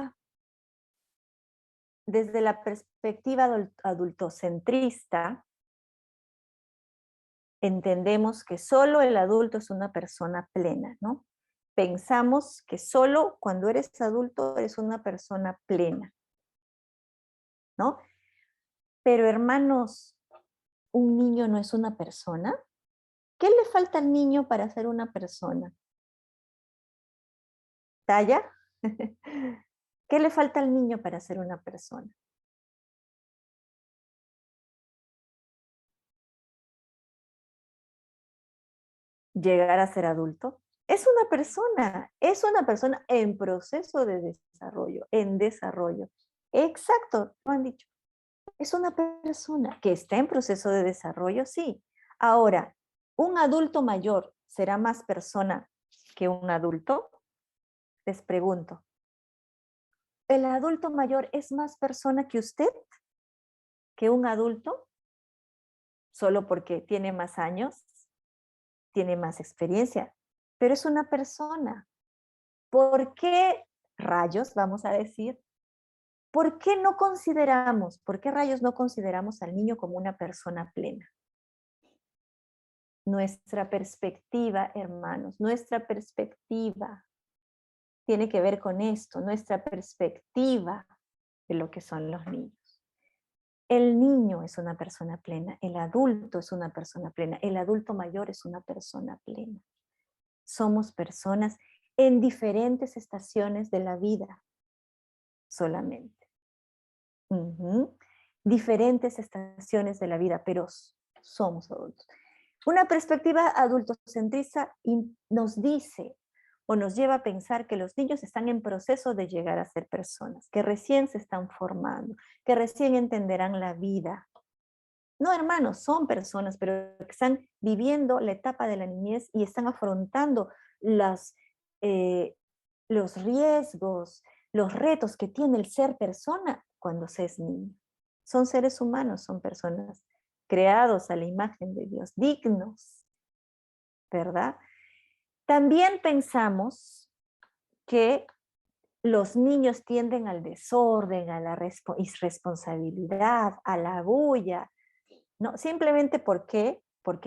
adultocentrista, entendemos que solo el adulto es una persona plena, ¿no? Pensamos que solo cuando eres adulto eres una persona plena, ¿no? Pero hermanos, ¿un niño no es una persona? ¿Qué le falta al niño para ser una persona? ¿Talla? ¿Qué le falta al niño para ser una persona? Llegar a ser adulto. Es una persona en proceso de desarrollo, en desarrollo. Exacto, lo han dicho. Es una persona que está en proceso de desarrollo, sí. Ahora, ¿un adulto mayor será más persona que un adulto? Les pregunto. ¿El adulto mayor es más persona que usted? ¿Que un adulto? ¿Solo porque tiene más años? ¿Tiene más experiencia? Pero es una persona. ¿Por qué rayos, vamos a decir? ¿Por qué rayos no consideramos al niño como una persona plena? Nuestra perspectiva, hermanos, nuestra perspectiva tiene que ver con esto, nuestra perspectiva de lo que son los niños. El niño es una persona plena, el adulto es una persona plena, el adulto mayor es una persona plena. Somos personas en diferentes estaciones de la vida, solamente. Diferentes estaciones de la vida, pero somos adultos. Una perspectiva adultocentrista nos dice o nos lleva a pensar que los niños están en proceso de llegar a ser personas, que recién se están formando, que recién entenderán la vida. No, hermanos, son personas, pero que están viviendo la etapa de la niñez y están afrontando los riesgos, los retos que tiene el ser persona cuando se es niño. Son seres humanos, son personas creados a la imagen de Dios, dignos, ¿verdad? También pensamos que los niños tienden al desorden, a la irresponsabilidad, a la bulla, ¿no? Simplemente porque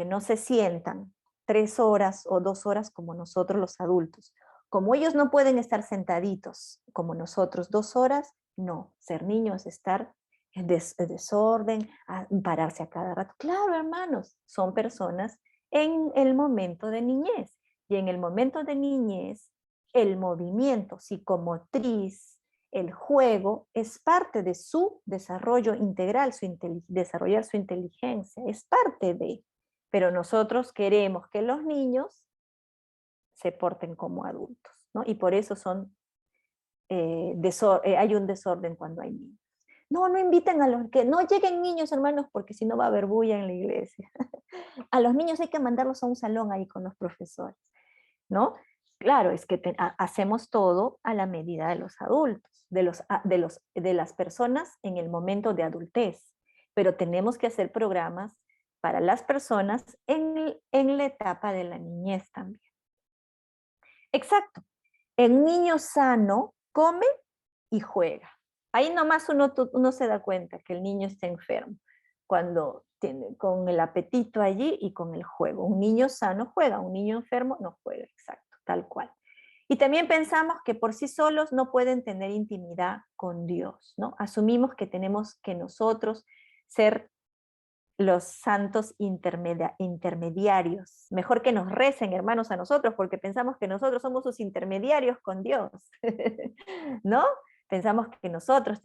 no se sientan 3 horas o 2 horas como nosotros los adultos. Como ellos no pueden estar sentaditos como nosotros 2 horas, no, ser niños es estar en desorden, pararse a cada rato. Claro, hermanos, son personas en el momento de niñez. Y en el momento de niñez, el movimiento psicomotriz, el juego, es parte de su desarrollo integral, desarrollar su inteligencia, es parte de. Pero nosotros queremos que los niños se porten como adultos, ¿no? Y por eso hay un desorden cuando hay niños. No, no inviten a los que no lleguen niños, hermanos, porque si no va a haber bulla en la iglesia. A los niños hay que mandarlos a un salón ahí con los profesores, ¿no? Claro, es que hacemos todo a la medida de los adultos, de las personas en el momento de adultez, pero tenemos que hacer programas para las personas en la etapa de la niñez también. Exacto. El niño sano come y juega. Ahí nomás uno se da cuenta que el niño está enfermo, cuando tiene con el apetito allí y con el juego. Un niño sano juega, un niño enfermo no juega, exacto, tal cual. Y también pensamos que por sí solos no pueden tener intimidad con Dios, ¿no? Asumimos que tenemos que nosotros ser los santos intermediarios. Mejor que nos recen, hermanos, a nosotros, porque pensamos que nosotros somos sus intermediarios con Dios, ¿no? Pensamos que nosotros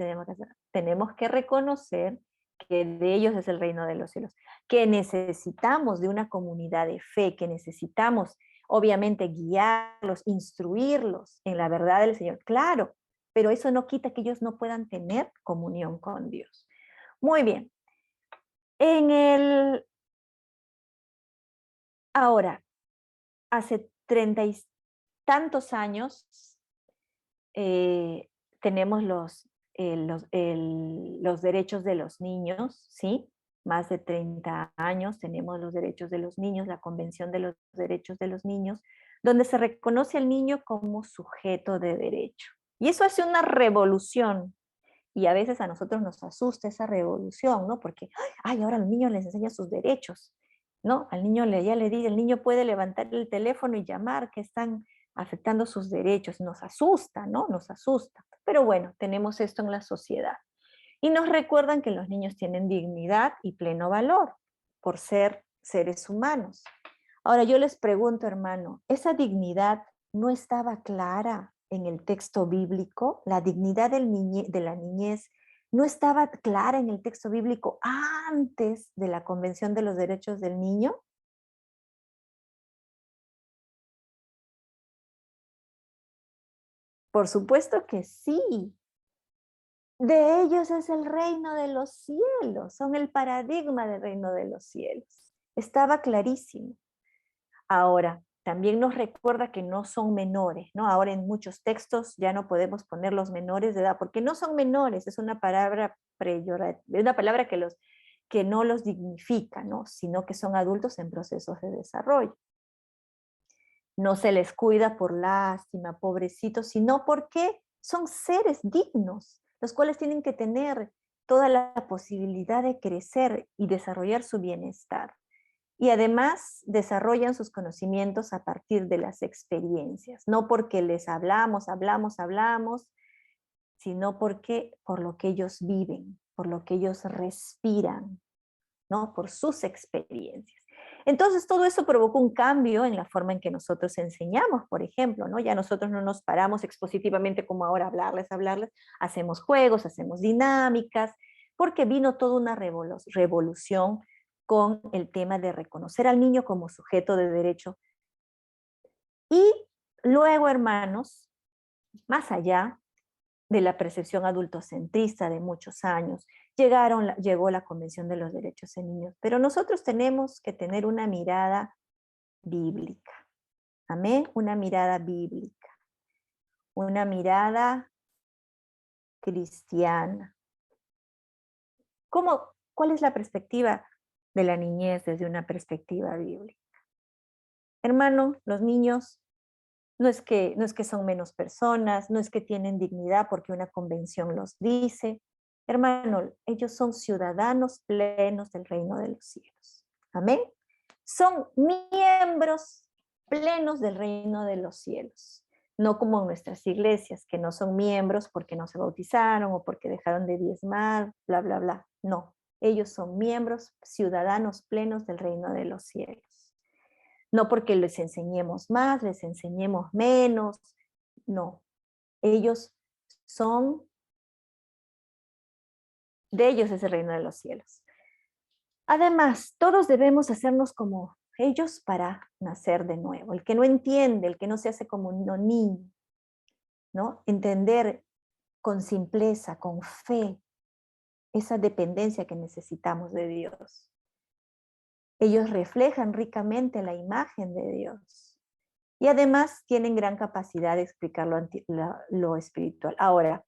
tenemos que reconocer que de ellos es el reino de los cielos, que necesitamos de una comunidad de fe, que necesitamos, obviamente, guiarlos, instruirlos en la verdad del Señor. Claro, pero eso no quita que ellos no puedan tener comunión con Dios. Muy bien. Ahora, hace 30 y tantos años, tenemos los derechos de los niños, ¿sí? Más de 30 años tenemos los derechos de los niños, la Convención de los Derechos de los Niños, donde se reconoce al niño como sujeto de derecho. Y eso hace una revolución. Y a veces a nosotros nos asusta esa revolución, ¿no? Porque, ay, ahora a los niños les enseñan sus derechos, ¿no? Al niño el niño puede levantar el teléfono y llamar que están afectando sus derechos. Nos asusta, ¿no? Nos asusta. Pero bueno, tenemos esto en la sociedad. Y nos recuerdan que los niños tienen dignidad y pleno valor por ser seres humanos. Ahora yo les pregunto, hermano, ¿esa dignidad no estaba clara en el texto bíblico? ¿La dignidad de la niñez no estaba clara en el texto bíblico antes de la Convención de los Derechos del Niño? Por supuesto que sí. De ellos es el reino de los cielos, son el paradigma del reino de los cielos. Estaba clarísimo. Ahora, también nos recuerda que no son menores, ¿no? Ahora en muchos textos ya no podemos poner los menores de edad, porque no son menores, es una palabra una palabra que no los dignifica, ¿no? Sino que son adultos en procesos de desarrollo. No se les cuida por lástima, pobrecitos, sino porque son seres dignos, los cuales tienen que tener toda la posibilidad de crecer y desarrollar su bienestar. Y además desarrollan sus conocimientos a partir de las experiencias, no porque les hablamos, sino por lo que ellos viven, por lo que ellos respiran, ¿no? Por sus experiencias. Entonces todo eso provocó un cambio en la forma en que nosotros enseñamos, por ejemplo, ¿no? Ya nosotros no nos paramos expositivamente como ahora hablarles, hacemos juegos, hacemos dinámicas, porque vino toda una revolución con el tema de reconocer al niño como sujeto de derecho. Y luego, hermanos, más allá de la percepción adultocentrista de muchos años, llegó la Convención de los Derechos de Niños. Pero nosotros tenemos que tener una mirada bíblica. Amén, una mirada bíblica. Una mirada cristiana. ¿Cuál es la perspectiva de la niñez desde una perspectiva bíblica? Hermano, los niños no es que son menos personas, no es que tienen dignidad porque una convención los dice. Hermano, ellos son ciudadanos plenos del reino de los cielos. Amén. Son miembros plenos del reino de los cielos. No como en nuestras iglesias, que no son miembros porque no se bautizaron o porque dejaron de diezmar, bla, bla, bla. No, ellos son miembros, ciudadanos plenos del reino de los cielos. No porque les enseñemos más, les enseñemos menos, no. Ellos son, de ellos es el reino de los cielos. Además, todos debemos hacernos como ellos para nacer de nuevo. El que no entiende, el que no se hace como un niño, ¿no? Entender con simpleza, con fe, esa dependencia que necesitamos de Dios. Ellos reflejan ricamente la imagen de Dios. Y además tienen gran capacidad de explicar lo espiritual. Ahora,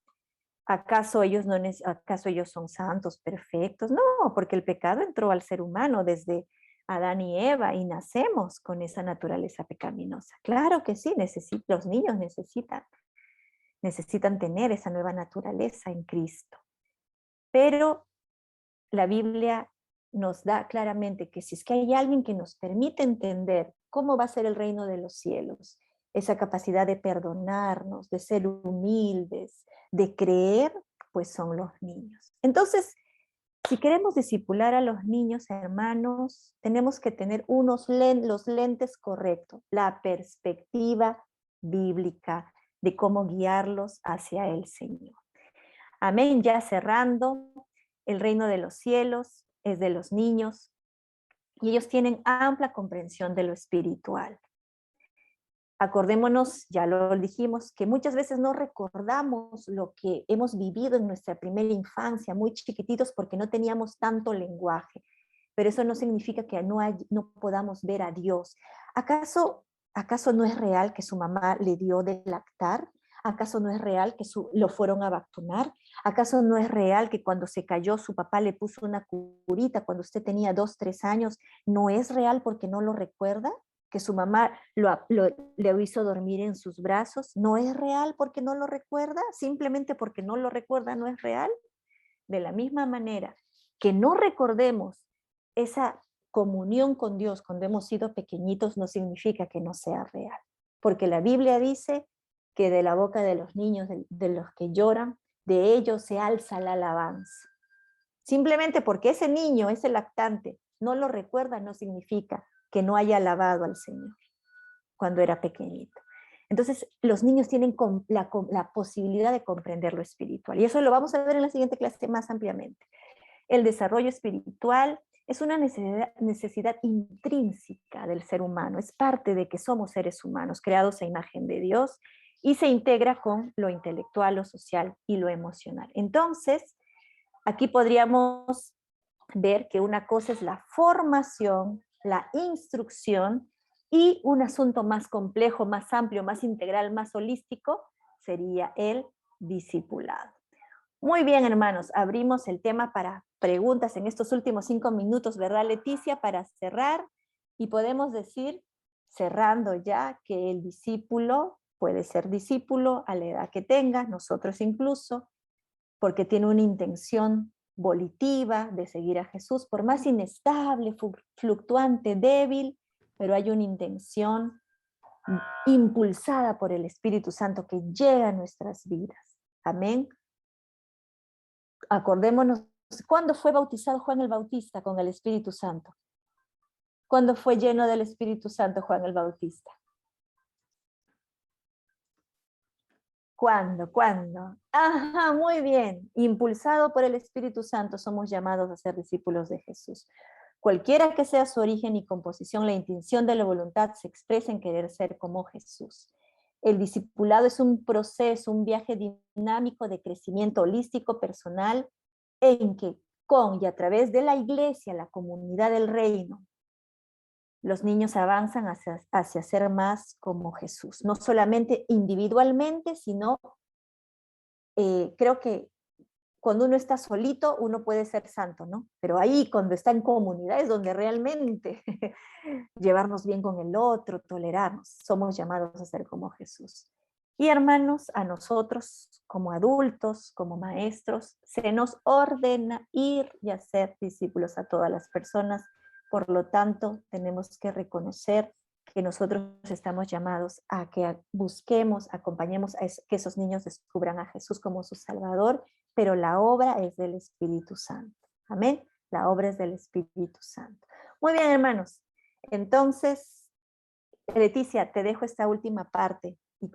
¿acaso ellos son santos, perfectos? No, porque el pecado entró al ser humano desde Adán y Eva y nacemos con esa naturaleza pecaminosa. Claro que sí, los niños necesitan tener esa nueva naturaleza en Cristo. Pero la Biblia nos da claramente que si es que hay alguien que nos permite entender cómo va a ser el reino de los cielos, esa capacidad de perdonarnos, de ser humildes, de creer, pues son los niños. Entonces, si queremos discipular a los niños, hermanos, tenemos que tener los lentes correctos, la perspectiva bíblica de cómo guiarlos hacia el Señor. Amén, ya cerrando, el reino de los cielos es de los niños y ellos tienen amplia comprensión de lo espiritual. Acordémonos, ya lo dijimos, que muchas veces no recordamos lo que hemos vivido en nuestra primera infancia, muy chiquititos, porque no teníamos tanto lenguaje. Pero eso no significa que no podamos ver a Dios. ¿Acaso no es real que su mamá le dio de lactar? ¿Acaso no es real que lo fueron a vacunar? ¿Acaso no es real que cuando se cayó su papá le puso una curita cuando usted tenía 2, 3 años? ¿No es real porque no lo recuerda? ¿Que su mamá le hizo dormir en sus brazos? ¿No es real porque no lo recuerda? ¿Simplemente porque no lo recuerda no es real? De la misma manera que no recordemos esa comunión con Dios cuando hemos sido pequeñitos no significa que no sea real. Porque la Biblia dice que de la boca de los niños, de los que lloran, de ellos se alza la alabanza. Simplemente porque ese niño, ese lactante, no lo recuerda, no significa que no haya alabado al Señor cuando era pequeñito. Entonces, los niños tienen la posibilidad de comprender lo espiritual. Y eso lo vamos a ver en la siguiente clase más ampliamente. El desarrollo espiritual es una necesidad intrínseca del ser humano. Es parte de que somos seres humanos, creados a imagen de Dios, y se integra con lo intelectual, lo social y lo emocional. Entonces, aquí podríamos ver que una cosa es la formación, la instrucción, y un asunto más complejo, más amplio, más integral, más holístico, sería el discipulado. Muy bien, hermanos, abrimos el tema para preguntas en estos últimos 5 minutos, ¿verdad, Leticia? Para cerrar, y podemos decir, cerrando ya, que el discípulo puede ser discípulo a la edad que tenga, nosotros incluso, porque tiene una intención volitiva de seguir a Jesús, por más inestable, fluctuante, débil, pero hay una intención impulsada por el Espíritu Santo que llega a nuestras vidas. Amén. Acordémonos, ¿cuándo fue bautizado Juan el Bautista con el Espíritu Santo? ¿Cuándo fue lleno del Espíritu Santo Juan el Bautista? ¿Cuándo? Ajá, muy bien. Impulsado por el Espíritu Santo somos llamados a ser discípulos de Jesús. Cualquiera que sea su origen y composición, la intención de la voluntad se expresa en querer ser como Jesús. El discipulado es un proceso, un viaje dinámico de crecimiento holístico, personal, en que con y a través de la iglesia, la comunidad del reino, los niños avanzan hacia ser más como Jesús. No solamente individualmente, sino creo que cuando uno está solito, uno puede ser santo, ¿no? Pero ahí, cuando está en comunidad, es donde realmente llevarnos bien con el otro, tolerarnos. Somos llamados a ser como Jesús. Y hermanos, a nosotros como adultos, como maestros, se nos ordena ir y hacer discípulos a todas las personas. Por lo tanto, tenemos que reconocer que nosotros estamos llamados a que busquemos, acompañemos a que esos niños descubran a Jesús como su Salvador, pero la obra es del Espíritu Santo. Amén. La obra es del Espíritu Santo. Muy bien, hermanos. Entonces, Leticia, te dejo esta última parte